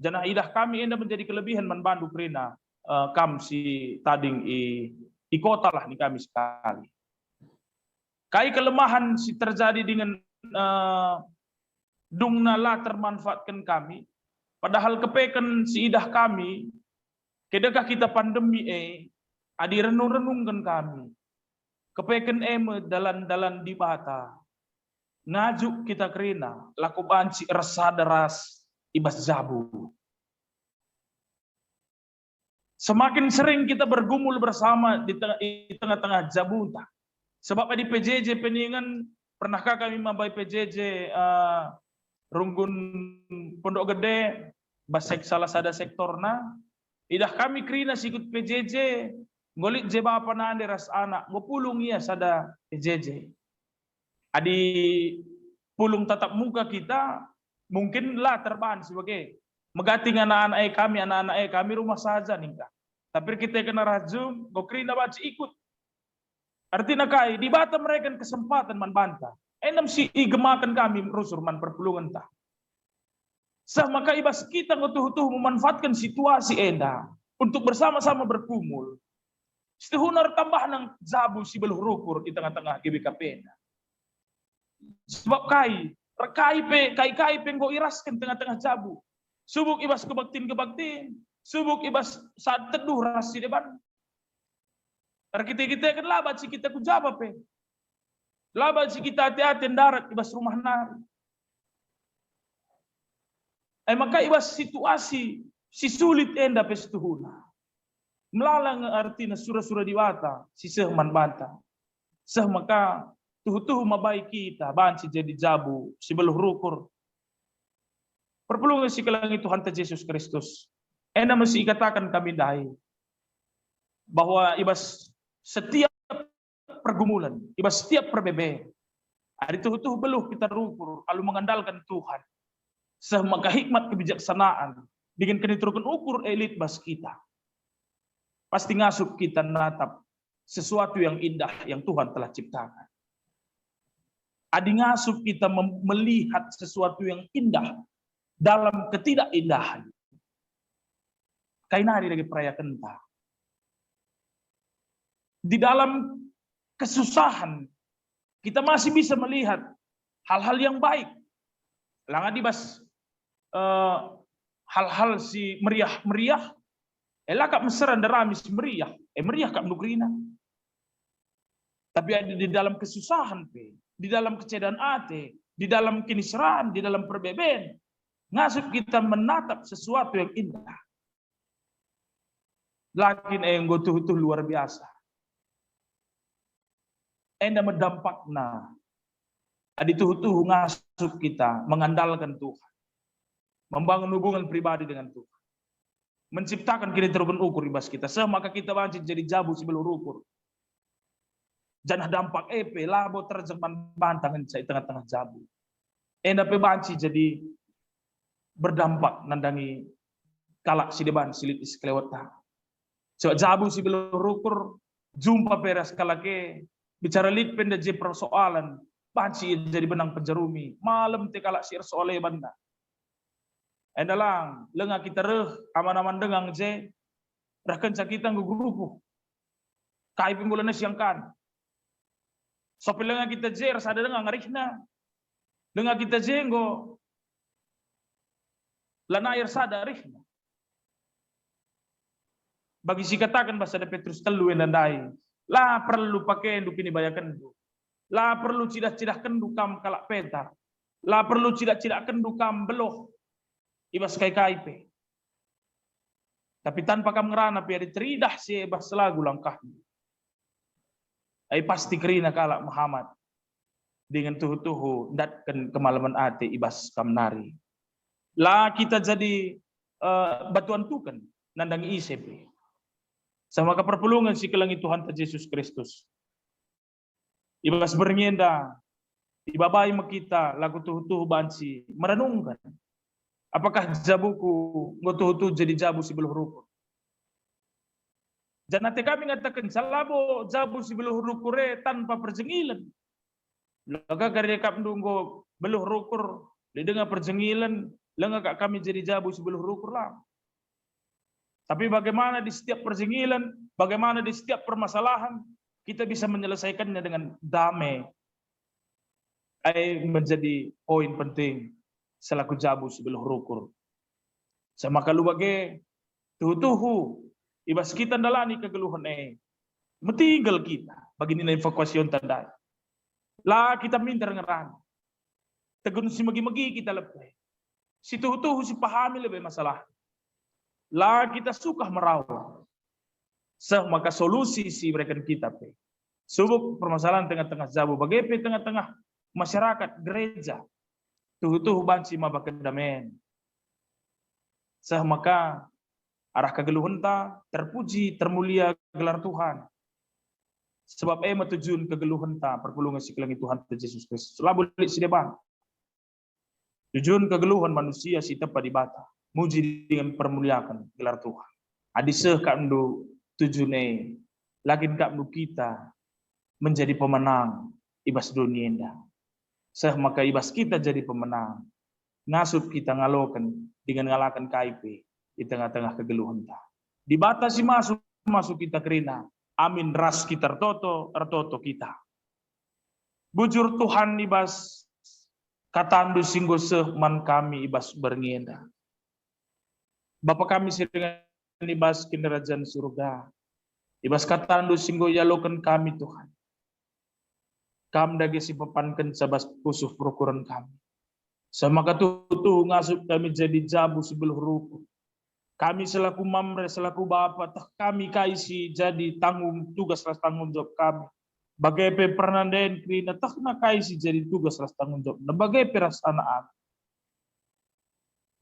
janah idah kami enda menjadi kelebihan manbandu kerina kam si tading i kota lah ni kami sekali. Kai kelemahan si terjadi dengan dungnala termanfaatkan kami, padahal kepekan si idah kami, kedekah kita pandemi adi renung-renungkan kami, kepekan dalan-dalan di bata, ngajuk kita kerina, laku banci rasa deras ibas jabu. Semakin sering kita bergumul bersama di tengah-tengah jabunta. Sebab di PJJ peningan pernahkah kami mabai PJJ runggun Pondok Gede basek salah sada sektorna idah kami krina sikut PJJ ngolik je bapa nande ras anak ngopulung ia sada PJJ adi pulung tatap muka kita mungkin lah terban sebagai megating anak-anak kami rumah saja nikah tapi kita kena rajum gokrina baci ikut. Artinya kai di bata mereka kesempatan manbanta. Enam si igemakan kami rusur man perpulungan ta. Maka ibas kita ngutuh-tuh memanfaatkan situasi enda untuk bersama-sama berkumul. Setehunar tambah nang zabu si beluh rukur di tengah-tengah GBKP. Sebab kai pe nggo iraskan tengah-tengah jabu. Subuk ibas kebaktin, subuk ibas saat teduh rasi depan. Kita kan labat si kita ku jawab pe. Labat si kita hati-hati darat ibas rumah nari. Maka ibas situasi si sulit enda pe setuhuna. Melalang artinya surah-surah diwata si sehman banta. Maka tuhu-tuhu mabai kita banci jadi jabu si beluh rukur. Perpulungan si kelangi Tuhan Yesus Kristus. Enda mesti ikatakan kami dai bahwa ibas setiap setiap pergumulan, ibas setiap perbeben. Hari tuh beluh kita rukur, kalau mengandalkan Tuhan. Semaka hikmat kebijaksanaan, dengan keniturukan ukur elit bas kita. Pasti ngasup kita natap sesuatu yang indah yang Tuhan telah ciptakan. Adi ngasup kita melihat sesuatu yang indah dalam ketidakindahan. Kainari lagi perayakan ta. Di dalam kesusahan, kita masih bisa melihat hal-hal yang baik. Langa dibas hal-hal si meriah-meriah, elakak meseran deramis meriah, meriah kak nukrina. Tapi ada di dalam kesusahan, di dalam kecedaan ate, di dalam kinisrahan, di dalam perbeben, ngasup kita menatap sesuatu yang indah. Lakin yang gotuh luar biasa. Enda mendampakna. Adi tuh ngasup kita mengandalkan Tuhan. Membangun hubungan pribadi dengan Tuhan. Menciptakan kini terukan ukur ibas kita. Maka kita banci jadi jabu sebelum ukur. Janah dampak labo terjemahan bantangan saya tengah-tengah jabu. Enda banci jadi berdampak nandangi kalak si depan silit iskelewata. Sebab jabu sebelum ukur jumpa peras kalake bicara lit penda je persoalan banci jadi benang penjarumi malam te kalak sir soale banda. Endalang lenga kita reh aman-aman dengang je rahkan kita ngugrupu kai pimbulan siangkan. Sopi lenga kita je rasa ada dengang ngarikna. Lenga kita je ngo lana air sada rihna. Bagi si katakan bahasa ada Petrus telu yang nandai. Lah perlu pakai enduk ini bayakan. Lah perlu cidah-cidah kendukam kalak peta. Lah perlu cidah-cidah kendukam beloh. Ibas kai-kai. Tapi tanpa kam ngerana pi ada teridah si ibas selagu langkahnya. Ai pasti kerina kalak Muhammad. Dengan tuhu-tuhu datkan kemalaman ate ibas kam nari. Lah kita jadi batuan tukan nandangi ICP. Sama keperpulungan si kelangi Tuhan Yesus Kristus. Ibas bernyenda, ibabai makita lagu tuh banci merenungkan. Apakah jabuku ngotuh jadi jabu si beluh rukun? Janate kami ngatakan salabo jabu si beluh rukure tanpa perjengilan. Laga karya kap nunggu beluh rukur, didengar perjengilan, lenga kami jadi jabu si beluh rukur lah. Tapi bagaimana di setiap perjengilan, bagaimana di setiap permasalahan, kita bisa menyelesaikannya dengan damai. Menjadi poin penting selaku jabu sebelum rukur. Sama kalau bagai tuhu ibas kita dalani kegeluhan metinggal kita bagi nilai evakuasi tanda. Lah kita minta ngeran. Tegun si magi-magi kita lebih. Si tuhu si pahami lebih masalah. Lah kita suka merawat. Maka solusi si mereka kita subuk permasalahan tengah-tengah jabu bagai tengah-tengah masyarakat gereja tuh banci maba kedamen. Maka arah kegeluhan ta terpuji termulia gelar Tuhan. Sebab tujuan kegeluhan ta perpulungan si kelangi Tuhan Yesus Kristus. Lah boleh si depan. Tujuan kegeluhan manusia si tepat di bata. Muji dengan permuliakan gelar Tuhan. Adiseh kandu tujune lagi kandu kita menjadi pemenang ibas dunia indah. Maka ibas kita jadi pemenang. Ngasup kita ngalokan dengan ngalakan KIP di tengah-tengah kegeluhan ta. Dibatasi masuk kita kerina. Amin ras kita ertoto kita. Bujur Tuhan ibas katandu singgo sehman kami ibas berngenda. Bapa kami dengan ibas kinderajaan surga. Ibas katandu singgo yalokan kami Tuhan. Kam dagi si papankan sabas pusuh prokuran kami. Sama katutu ngasup kami jadi jabu sebelum ruku. Kami selaku mamre, selaku bapa, kami kaisi jadi tanggung tugas ras tanggung jawab kami. Bagai pernandain krina na kaisi jadi tugas ras tanggung jawab. Nah bagai peras anak.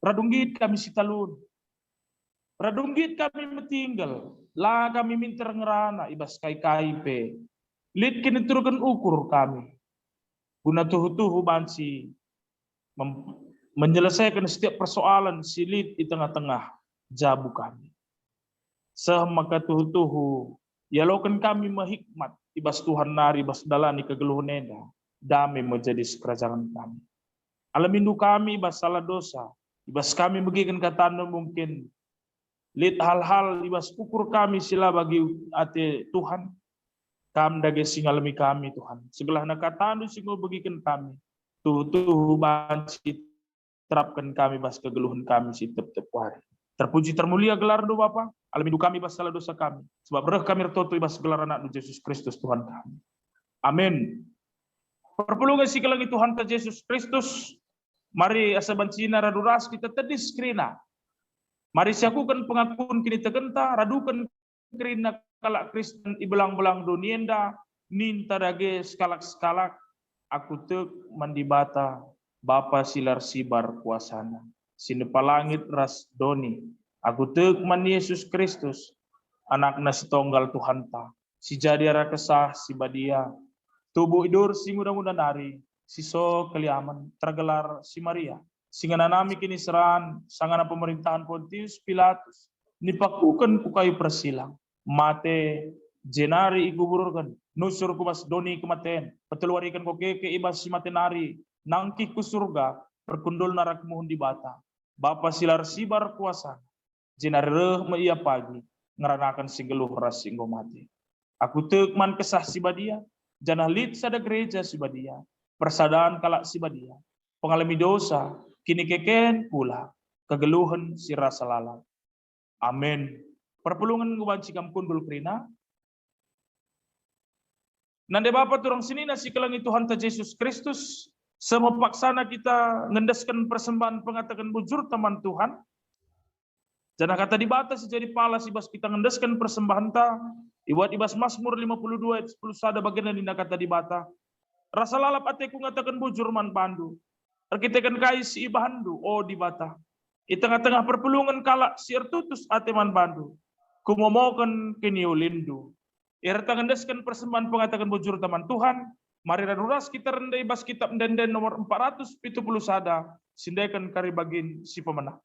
Radunggit kami si talun. Radunggit kami metinggal. Lah kami minta ngerana ibas kai pe. Lid kini turunkan ukur kami. Guna tuhu-tuhu bansi menyelesaikan setiap persoalan silit di tengah-tengah jabu kami. Maka tuhu-tuhu ya lokan kami mahikmat ibas Tuhan nari ibas dalani kegeluhan enda damai menjadi kerajaan kami. Alamindu kami ibas salah dosa ibas kami bagikan katanya mungkin lid hal-hal ibas ukur kami sila bagi ate Tuhan. Kam dage singalami kami Tuhan. Sebelah nakatanu singo bagikan kami. Tuh banci terapkan kami bas kegeluhan kami si tep-tep hari. Terpuji termulia gelar do Bapa. Alamindu kami bas salah dosa kami. Sebab reh kami retoto ibas gelar anak Yesus Kristus Tuhan kami. Amin. Perpulungan si kelangi Tuhan ta Yesus Kristus. Mari asa bancina raduras kita tedis krina. Mari siakukan pengakuan kini tegenta radukan krina kalak Kristen ibelang-belang dunienda ninta dage skalak-skalak aku tek mandibata Bapa silar sibar kuasana sinepa langit ras doni aku tek man Yesus Kristus anakna setonggal Tuhan ta si jadi ara kesah si badia tubuh idur si muda-muda nari siso keliaman tergelar si Maria singana nami kini seran sangana pemerintahan Pontius Pilatus nipakukan ku kayu persilang mate jenari igubururkan nusur kubas doni kematen peteluarikan ko keke ibas si matenari nangki ku surga perkundul narak muhun di bata Bapa silar sibar kuasa jenari reh meia pagi ngeranakan singeluh ras singgo mati aku tekman kesah si badia janah lid sada gereja si badia persadaan kalak si badia pengalami dosa kini keken pula kegeluhan si rasa lalat amin. Perpulungan gubanci kam kundul krina. Nande Bapa turang sini nasi kelangi Tuhan ta Yesus Kristus. Semua paksana kita ngendaskan persembahan pengatakan bujur teman Tuhan. Jangan kata dibatas jadi pala ibas kita ngendaskan persembahan ta. Iwat ibas Mazmur 52 ayat 10 sada bagian dina kata dibata. Rasa lalap ateku ngatakan bujur man pandu. Arkitekan kai si ibahandu oh dibata. Di tengah-tengah perpulungan kalak si ertutus ateman bandu. Kumomokan kiniulindu. Irtangandaskan persembahan pengatakan bujur teman Tuhan. Mari raduras kita rendai bas kitab denden nomor 470 sada. Sindaikan kari bagin si pemenang.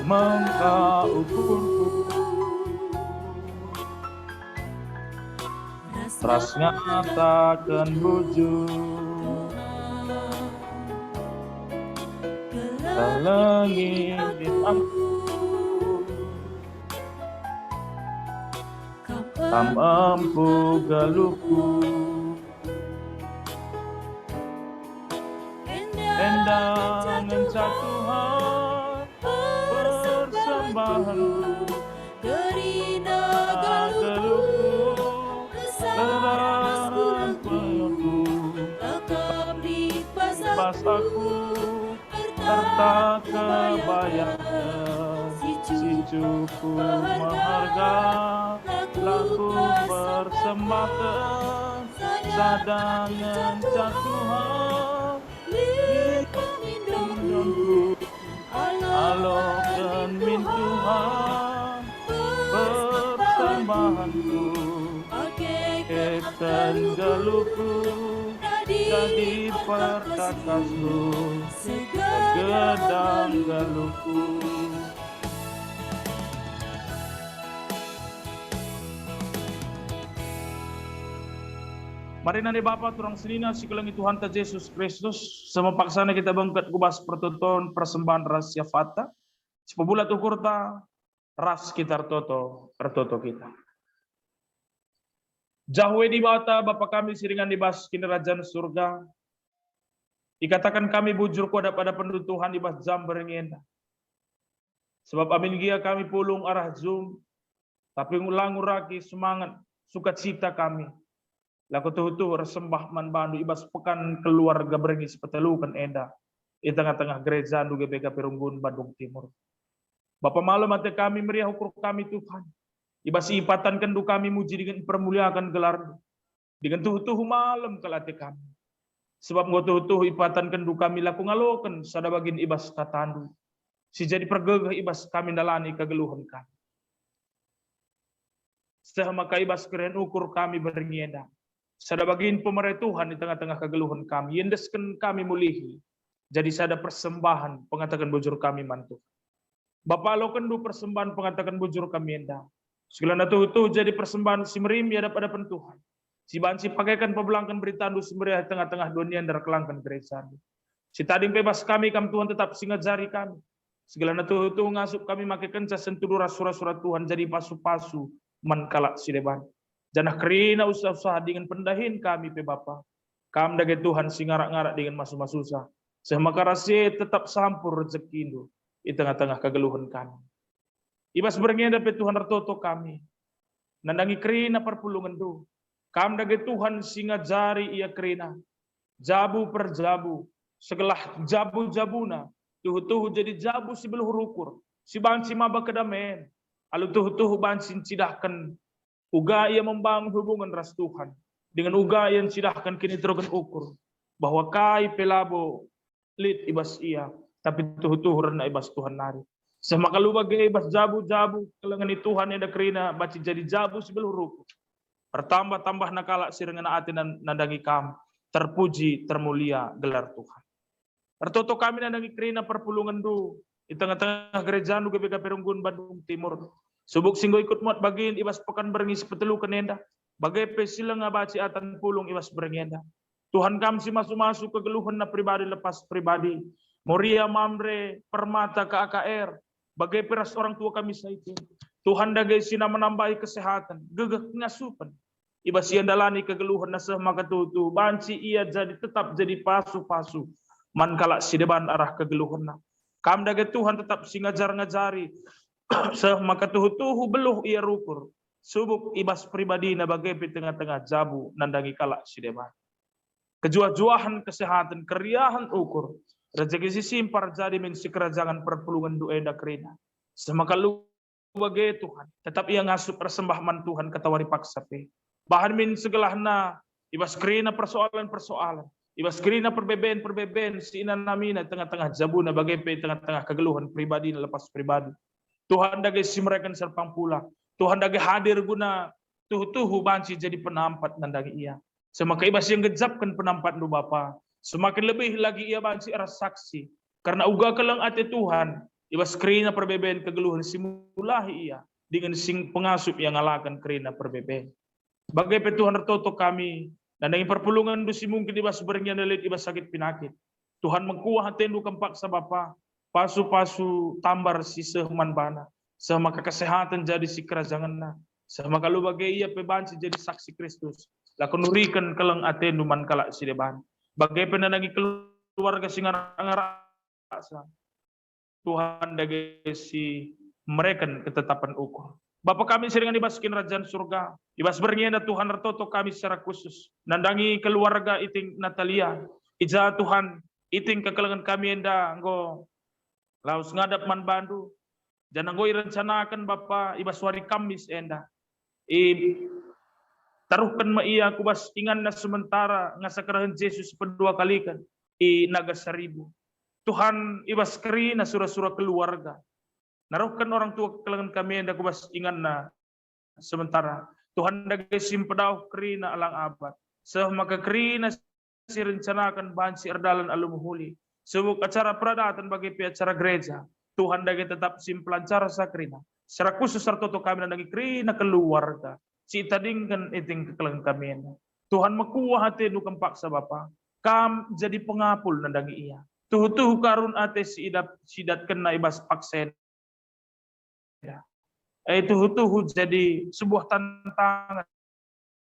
Mengka ukurku ras nyatakan bujur kelangi aku kam ampu galuku endang Tuhan persembahan Gerina galuku Kesalahan Terangku Lekap di pas pasaku aku serta kebayang si cukup maharga laku persembahkan sadangan Tuhan lindungku alokan min Tuhan persembahanku kekan galuku jadi perkakasku segedang galuku. Mari nani Bapa turang senina si kelangi Tuhan ta Yesus Kristus sama paksana kita bangkat kubas pertonton persembahan rahasia fata sepebulat ukur ta ras kita ertoto kita. Jahwe di bata Bapa kami siringan dibas kini kerajaan surga. Dikatakan kami bujur kuada pada penduduk Tuhan di bas jam berengenda. Sebab amin gia kami pulung arah zoom. Tapi ngulang uraki semangat sukacita kami. Laku tuh resembah man bandu ibas pekan keluarga berengi sepetelukan enda. Di tengah-tengah gereja nu GBK Perunggun Bandung Timur. Bapa malam mati kami meriah ukur kami Tuhan. Ibas ipatan kendu kami muji dengan permuliakan gelar. Dengan tuhu-tuhu malam kalate kami. Sebab ngau tuhu-tuhu ipatan kendu kami laku ngaloken sada bagin ibas katandu. Si jadi pergegeh ibas kami dalani kegeluhan kami. Sehama ibas keren ukur kami berngienda. Sada bagin pemeretuhan di tengah-tengah kegeluhan kami. Yendesken kami mulihi. Jadi sada persembahan pengatakan bujur kami mantu. Bapak lo kendu persembahan pengatakan bujur kami enda. Segala tuh jadi persembahan simrim ya dapat Tuhan. Si banci pakaikan pebelangkan beritandu semeriah tengah-tengah dunia dan kelangkan gereja. Si tadi bebas kami Tuhan tetap singa jari kami. Segala tuh ngasup kami makai kenca sentuh surat-surat Tuhan jadi pasu-pasu mankalak si deban. Janah kerina usah-usah dengan pendahin kami pe Bapa. Kam dage Tuhan singarak-ngarak dengan masu-masusah. Semaka rasi tetap sampur rezeki itu di tengah-tengah kegeluhan kami. Ibas berngenda pe Tuhan retoto kami. Nandangi kerina perpulungan tu. Kam dage Tuhan singa jari ia kerina. Jabu per jabu. Segelah jabu-jabuna. Tuhu-tuhu jadi jabu si beluh rukur. Si banci maba kedamen. Alu tuhu-tuhu banci cidahkan. Uga ia membangun hubungan ras Tuhan. Dengan uga yang cidahkan kini terogan ukur. Bahwa kai pelabo lit ibas ia. Tapi tuhu-tuhu rena ibas Tuhan nari. Semaka lu bagai ibas jabu-jabu. Kelengani Tuhan yang ada kerina. Baci jadi jabu si beluh rukur. Bertambah-tambah nakala sirengana ati nandangi kam. Terpuji, termulia gelar Tuhan. Tertoto kami nandangi kerina perpulungan du. Di tengah-tengah gereja nu GBK Perunggun Bandung Timur. Subuk singgo ikut muat bagiin ibas pekan berengi sepetelu kenenda. Bagai pesilang ngabaci atan pulung ibas berengenda. Tuhan kami si masuk-masuk kegeluhan na pribadi lepas pribadi. Moria Mamre Permata ke AKR. Bagai peras orang tua kami saitin. Tuhan dagai sina menambahi kesehatan. Gegeh ngasupan. Ibas yang dalani kegeluhan na semaka tutu. Banci ia jadi tetap jadi pasu-pasu. Man kalak si deban arah kegeluhan na. Kam dagai Tuhan tetap si ngajar-ngajari. Semaka tuhu-tuhu beluh ia rukur. Subuk ibas pribadi na bagai di tengah-tengah jabu nandangi kalak si deban. Kejuah-juahan kesehatan, keriahan ukur. Rezeki si simpar jadi men si kerajaan perpulungan duenda kerina. Semaka lu bagai Tuhan. Tetap ia ngasup persembahan Tuhan ketawari paksa pe. Bahan min segelahna ibas kerina persoalan-persoalan. Ibas kerina perbeben si inan namina tengah-tengah jabuna bagai pe tengah-tengah kegeluhan pribadi lepas pribadi. Tuhan dagai si mereka serpang pula. Tuhan dagai hadir guna tuhu-tuhu banci jadi penampat nandangi ia. Semakin ibas yang gejapkan penampat lu Bapa. Semakin lebih lagi ia banci eras saksi. Karena uga kelang ate Tuhan. Ibas kerina perbeben kegeluhan simulahi ia. Dengan sing pengasup yang ngalakan kerina perbeben. Bagai pe Tuhan retoto kami. Dan dengan perpulungan dusi mungkin ibas berengnya nelit ibas sakit pinakit. Tuhan mengkuah tendu kempak sa Bapa. Pasu-pasu tambar si sehman bana. Semaka kesehatan jadi si kerajaan na. Semaka lu bagai ia pe banci jadi saksi Kristus. Laku nurikan keleng atendu man kalak si deban. Bagai penandangi keluarga singarang-ngarasa. Tuhan dagai si mereka ketetapan ukur. Bapa kami seringan ibaskin kerajaan surga. Ibas bernienda Tuhan retoto kami secara khusus. Nandangi keluarga iting Natalia. Ija Tuhan iting kekelengan kami enda. Nggo laus ngadap man bandu. Jangan nggo irencanakan Bapa ibas wari kamis enda. Taruhkan ma iya kubas ingan na sementara ngasakarahan Yesus kedua kali kan i naga 1000. Tuhan ibas keri na surah-surah keluarga. Naruhkan orang tua kelangan kami yang kubas ingan na sementara. Tuhan dagai simpedau keri na alang abad. Semaka keri na si rencanakan bahan si erdalan alumuhuli. Sebuk acara peradatan bagi acara gereja. Tuhan dagai tetap simpelancara sakrina. Secara khusus sertoto kami dan dagai keri na keluarga. Si tadingkan iting kekelang kami. Tuhan makuah hati nu kempak sa Bapa. Kam jadi pengapul nandangi ia. Tuhu-tuhu karun ate sidat kena ibas paksen. Tuhu-tuhu jadi sebuah tantangan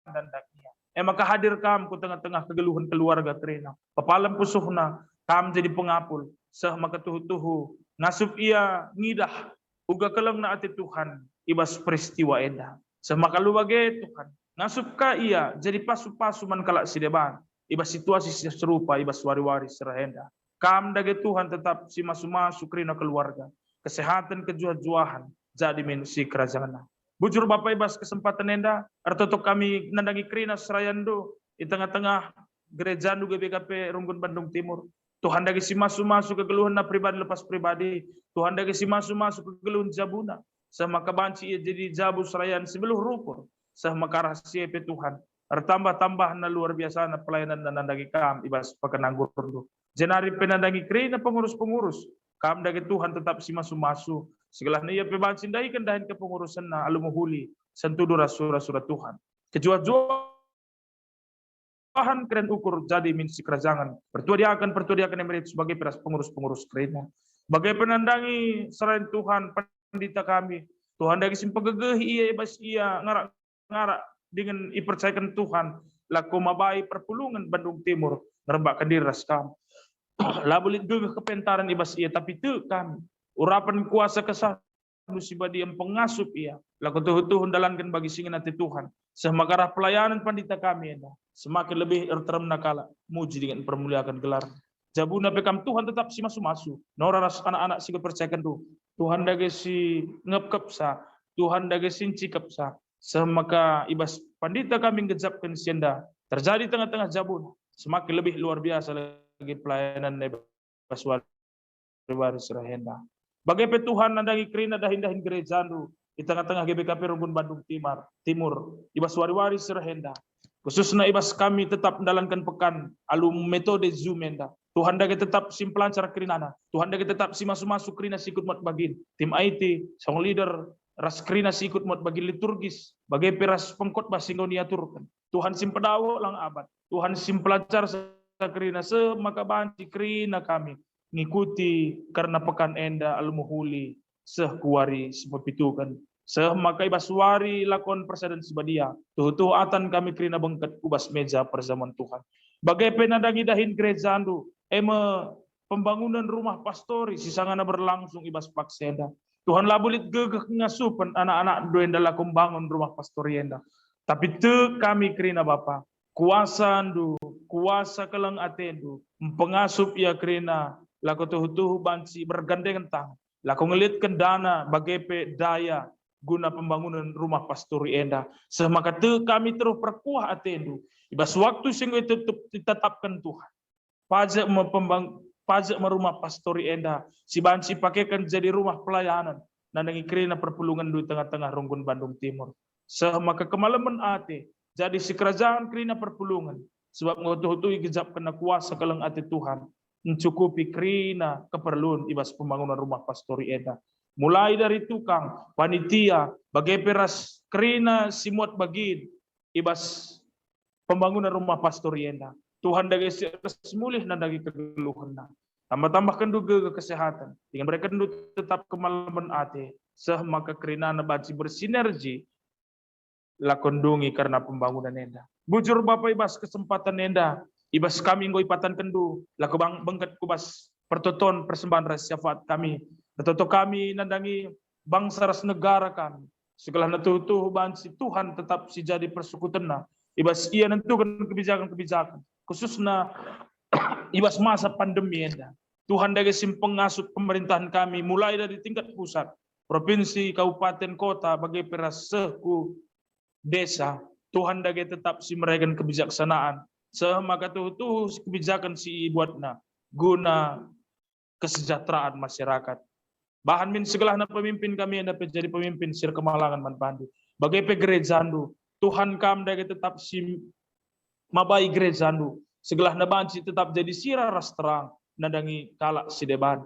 nandangi ia. Maka hadir kam ku tengah-tengah kegeluhan keluarga terina. Papalam pusuhna kam jadi pengapul. Sah maka tuhu-tuhu ngasup ia ngidah. Uga kelang na ate Tuhan ibas peristiwa enda. Semaka lu bagai Tuhan. Ngasup ka ia jadi pasu-pasu man kalak si deban. Ibas situasi serupa ibas wari-wari serahenda. Kam dage Tuhan tetap si masu-masu kerina keluarga. Kesehatan kejuah-juahan jadi men si kerajaan. Bujur Bapak Ibas kesempatan enda, artotok kami nandangi krina serayando di tengah-tengah gereja nu GBKP Runggun Bandung Timur. Tuhan dagi si masuk ke geluhan na pribadi lepas pribadi. Tuhan dagi si masuk ke geluhan jabuna. Sama kabanci ia jadi jabu serayan sebeluh rukun. Sama rahasia pe Tuhan. Tambah na luar biasa na pelayanan dan nandangi kam Ibas pakananggur perlu. Jenari penandangi krina pengurus-pengurus. Kam dagi Tuhan tetap si masuk. Segala ia pebanci dai kendahin ke pengurusan na alumuhuli. Sentudu rasura Tuhan. Tuhan keren ukur jadi minsi kerajaan. Pertuadiakan yang merit sebagai peras pengurus-pengurus kerena. Bagai penandangi selain Tuhan pendeta kami. Tuhan dagi simpagegeh ia ibas ia ngarak dengan ipercayakan Tuhan. Laku mabai perpulungan Bandung Timur. Ngerembakan diri raskam. Labulit gegeh kepentaran ibas ia. Tapi tu kami. Urapan kuasa kesah musibah yang pengasup ia. Laku tuh dalankan bagi singin hati Tuhan. Semakarah pelayanan pandita kami enda. Semakin lebih terem nakala. Muji dengan permuliakan gelar. Jabuna pekam Tuhan tetap si masu. Nora ras anak-anak si kepercayakan tu. Tuhan dage si ngepkepsa. Tuhan dage sinci kepsa. Semaka ibas pandita kami ngejapkan sienda. Terjadi tengah-tengah jabuna. Semakin lebih luar biasa lagi pelayanan ibas waris rahenda. Bagai Tuhan nandangi krina dahin-dahin gereja nu di tengah-tengah GBKP Runggun Bandung Timur ibas wari-wari serahenda. Khususnya ibas kami tetap menjalankan pekan alum metode Zoom enda. Tuhan dagi tetap simpelancar krinana. Tuhan dagi tetap si masuk krina sikut mot bagin. Tim IT, song leader ras krina sikut mot bagi liturgis. Bagai peras pengkhotbah singgo niaturkan. Tuhan simpedawo lang abad. Tuhan simpelancar sa krina semaka banci krina kami. Ngikuti karena pekan enda alumuhuli sehkuari sepepitukan maka ibaswari lakon persadan sebadia tuh atan kami krina bengket ubas meja perzaman Tuhan bagai penandangi dahin gereja andu pembangunan rumah pastori sisangana berlangsung ibas paksenda Tuhan labulit gegeh ngasupan anak-anak doenda lakum bangun rumah pastori enda tapi te kami krina Bapa kuasa andu kuasa kelang atendu pengasup ya krina laku tuh banci bergandengan tangan. Laku ngelitkan dana bagai daya guna pembangunan rumah pastori enda. Semaka tu kami terus perkuah atendu. Ibas waktu sehingga itu ditetapkan Tuhan. Pajak merumah pastori enda. Si banci pakaikan jadi rumah pelayanan. Nandangi kerina perpulungan di tengah-tengah Runggun Bandung Timur. Semaka kemalaman ate. Jadi si kerajaan kerina perpulungan. Sebab ngotuh-tuh igejap kena kuasa kelang ate Tuhan. Mencukupi krina keperluan ibas pembangunan rumah pastori enda. Mulai dari tukang, panitia, bagai peras krina simut bagin ibas pembangunan rumah pastori enda. Tuhan dagi semulih dan dagi kegeluhan. Tambah-tambahkan juga kesehatan. Dengan mereka tetap kemalaman ate. Maka krina nabaci bersinergi lakondungi karena pembangunan enda. Bujur Bapak ibas kesempatan enda. Ibas kami ngoi patan kendu, laku bengket kubas pertoton persembahan ras syafaat kami. Pertoto kami nandangi bangsa ras negara kami. Segala natutuh bansi Tuhan tetap si jadi persekutenna. Ibas ia nentukan kebijakan-kebijakan. Khususnya ibas masa pandemi enda. Tuhan dagi simpeng ngasut pemerintahan kami mulai dari tingkat pusat, provinsi, kabupaten, kota, bagai peras seku, desa. Tuhan dagi tetap si mereka kebijaksanaan. Semaka tuh kebijakan si buatna guna kesejahteraan masyarakat. Bahan min segala pemimpin kami yang dapat jadi pemimpin sir kemalangan manpandu. Bagai gerejandu, Tuhan kam dagi tetap si mabai gerejandu. Segala banci tetap jadi sira ras terang nandangi kalak si deban.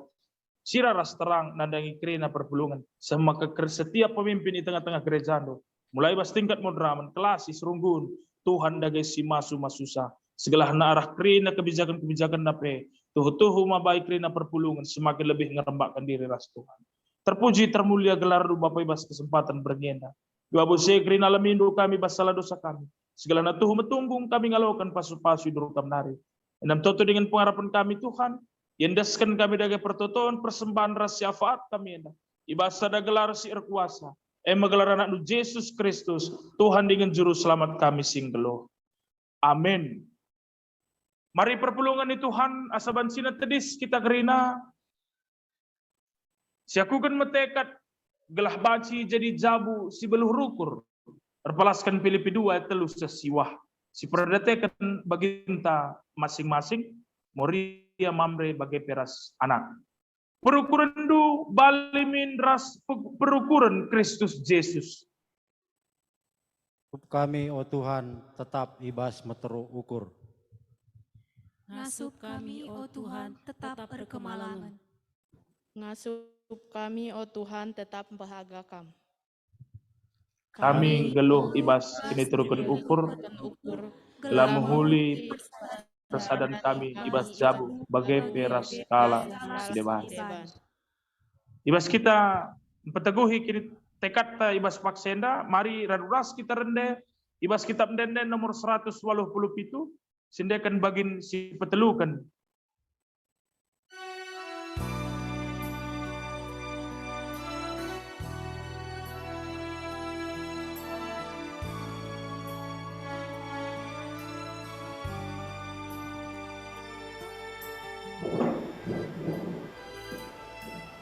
Sira ras terang nandangi krina perpulungan. Semaka setiap pemimpin di tengah-tengah gerejandu. Mulai bas tingkat moderaman, kelasis, runggun. Tuhan dagi si masusa. Segala arah krina kebijakan-kebijakan nape. Tuh mabai krina perpulungan semakin lebih ngerembakkan diri ras Tuhan. Terpuji termulia gelar Bapak ibas kesempatan bergenda. Dua bose krina lemindo kami basalah dosa kami. Segala tuh metunggung kami ngalawakan pasu-pasu durukam nari. Enam toto dengan pengharapan kami Tuhan. Yendaskan kami dagi pertoton persembahan ras syafaat kami enda. Ibasa da gelar si erkuasa. Gelar anak nu Yesus Kristus, Tuhan dengan juru selamat kami singgelo. Amin. Mari perpulungan ni Tuhan, asaban sina tedis kita kerina. Siakukan metekat, gelah baci jadi jabu si beluh rukur. Terpalaskan Filipi 2 telu sesiwah. Si perdetekan baginta masing-masing. Moria mamre bagai peras anak. Perukuran du balimin ras perukuran Kristus Yesus. Kami, oh Tuhan, tetap ibas meteru ukur. Ngasup kami, oh Tuhan, tetap berkemalangan. Ngasup kami, oh Tuhan, tetap bahagakam. Kami geluh ibas kini terukan ukur, gelam huli persadan kami ibas jabu bagai peras kala sedeban. Ibas kita peteguhi kini tekad ta ibas paksenda, mari raduras kita rende, ibas kitab denden nomor 187, sindekan bagin si petelukan.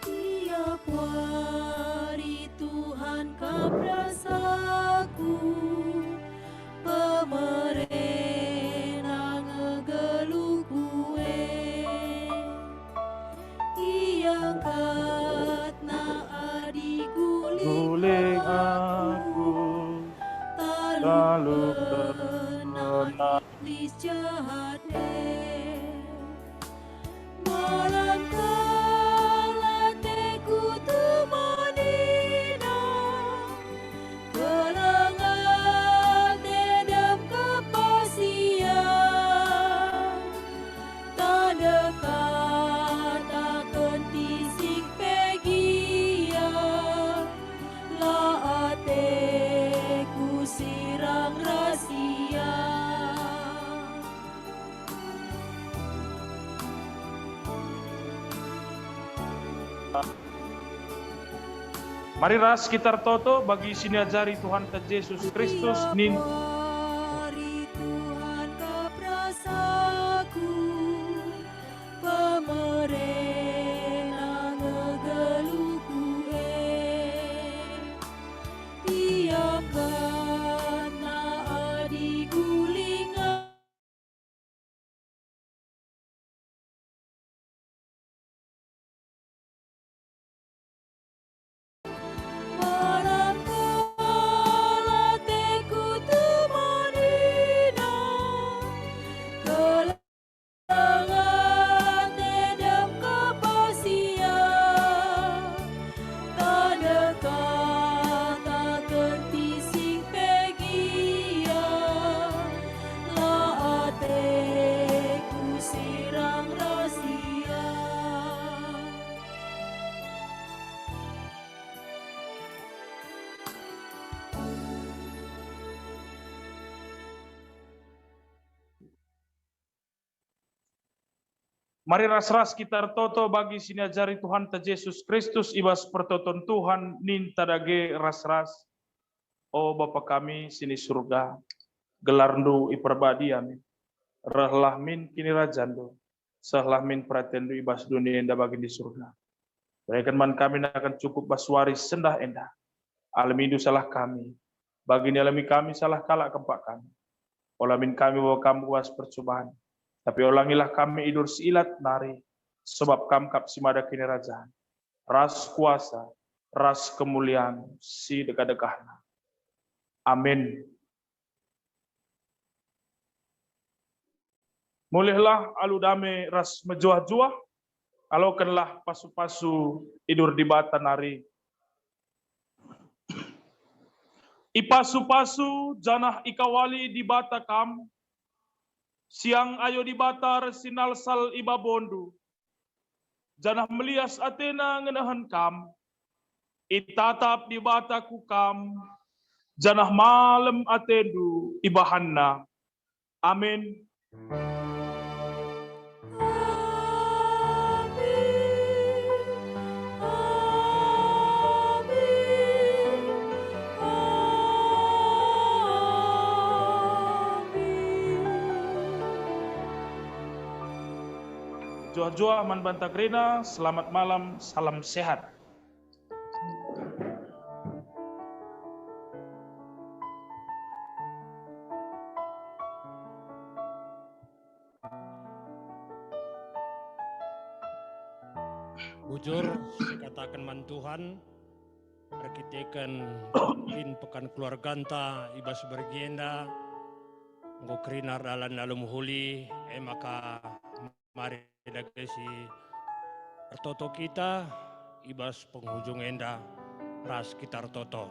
Tiap hari Tuhan kaprasaku, pemerena ngegeluh kue. Iangkat na adi guling aku, talu kena iblis jahat malam kala teku temanina, kelangan dedam kepastian, tak dekat akan tisik pegia, la ateku sirang rahasia. Mari ras kita toto bagi siniajari Tuhan Yesus Kristus nin Hari Tuhan kaprasaku, pemerena ngegeluh kue. Tiap kena adi gulingan, malam kala teku temanina, kelangan dedam kepastian, tak dekat akan tisik pegia, la ateku sirang rahasia. mari ras-ras kita toto bagi siniajari Tuhan Yesus Kristus ibas pertoton Tuhan nin tadage ras-ras. Oh Bapa kami sini surga, gelarndu iperbadi amin. Rahlah min kini rajando, sahlah min pratendu ibas dunia endah bagi di surga. Berikan man kami akan cukup baswaris sendah endah. Alamindu salah kami, bagi ni alami kami salah kalak kempak kami. Olamin kami bahwa kamu was percobaan. Tapi ulangilah kami idur siilat nari, sebab kamkap si mada kini rajaan. Ras kuasa, ras kemuliaan, si dekat-dekahna. Amin. Mulihlah alu dame ras mejuah-juah, alaukanlah pasu-pasu idur di bata nari. Ipasu-pasu janah ikawali di bata kam, siang ayo di bata resinal sal iba bondu. Janah melias Athena ngenahan kam, itatap di bata kukam, janah malam atendu ibahanna. Amin. Jua-jua aman bantagrina, selamat malam, salam sehat. Bujur, katakan man Tuhan, rakitekan in pekan keluarganta, ibas bergienda, nggo krinar dalan alum huli, maka mari dagesi Artoto kita, ibas penghujung enda, ras kita Artoto.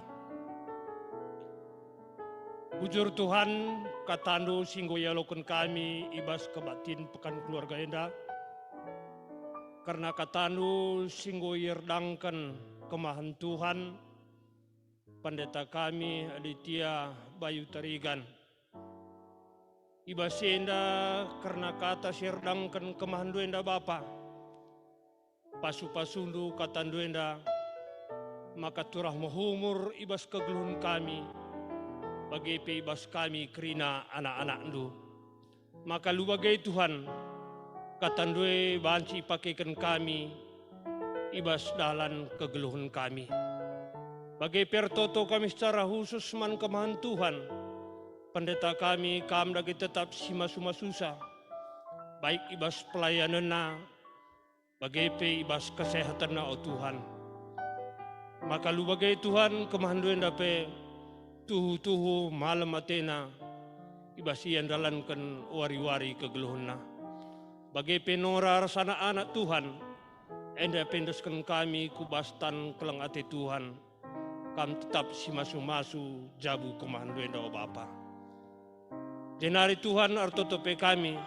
Bujur Tuhan, katandu singgo yalokun kami, ibas kebatin pekan keluarga enda, karena katandu singgo yerdangkan kemahan Tuhan, pendeta kami Aditya Bayu Tarigan. Ibas enda karena kata yerdangkan kemahan duenda Bapa. Pasu-pasundu katandu enda, maka turah mahumur ibas kegeluhun kami, bagi ibas kami kerina anak-anak ndu. Maka lu bagai Tuhan, katandue banci pakaikan kami, ibas dalan kegeluhun kami. Bagi pertoto kami secara khusus man kemahan Tuhan, pendeta kami kam lagi tetap sima-suma susah, baik ibas pelayanan na, bagi ibas kesehatan na o Tuhan. Maka lu bagai Tuhan kemahan duen dape tuhu-tuhu malam atena, ibas ian dalankan wari-wari kegeluhun na. Bagi penora rasana anak Tuhan, enda pendeskan kami kubastan kelang ate Tuhan, kami tetap si masu-masu jabu kemahan duenda o Bapa. Jenari Tuhan artotope kami,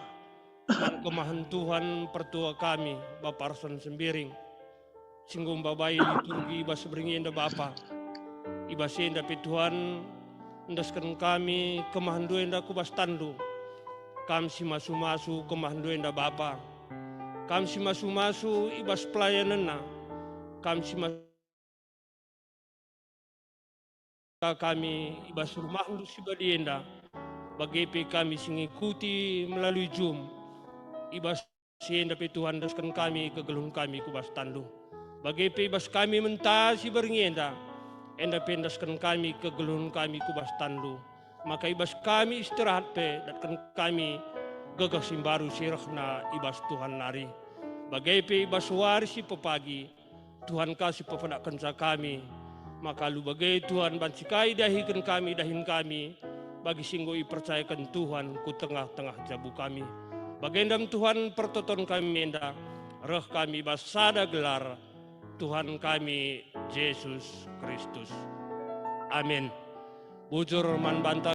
man kemahan Tuhan pertua kami, Bapa Arson Sembiring, singgum babai liturgi ibas beringi enda Bapa, ibas enda pe Tuhan, endaskan kami kemahan duenda kubastandu, kami si masu-masu kemahan duenda Bapa, kami si masu-masu ibas pelayanan na, kami si kami ibas rumah untuk si badienda, bagi kami mengikuti melalui Zoom, ibas sienda pe Tuhan daskan kami kegeluhun kami kubas tandu, bagi ibas kami mentasi beringienda, enda pendaskan kami kegeluhun kami kubas tandu, maka ibas kami istirahat pe datkan kami gagas baru sirahna ibas Tuhan nari, bagi ibas warisi pepagi, Tuhan kasih pepenakan kami. Maka lu bagai Tuhan bancikai dahikan kami, dahin kami, bagi singgoi percayakan Tuhan ku tengah-tengah jabu kami. Bagendam Tuhan pertoton kami menda, roh kami basada gelar, Tuhan kami Yesus Kristus. Amin. Bujur man banta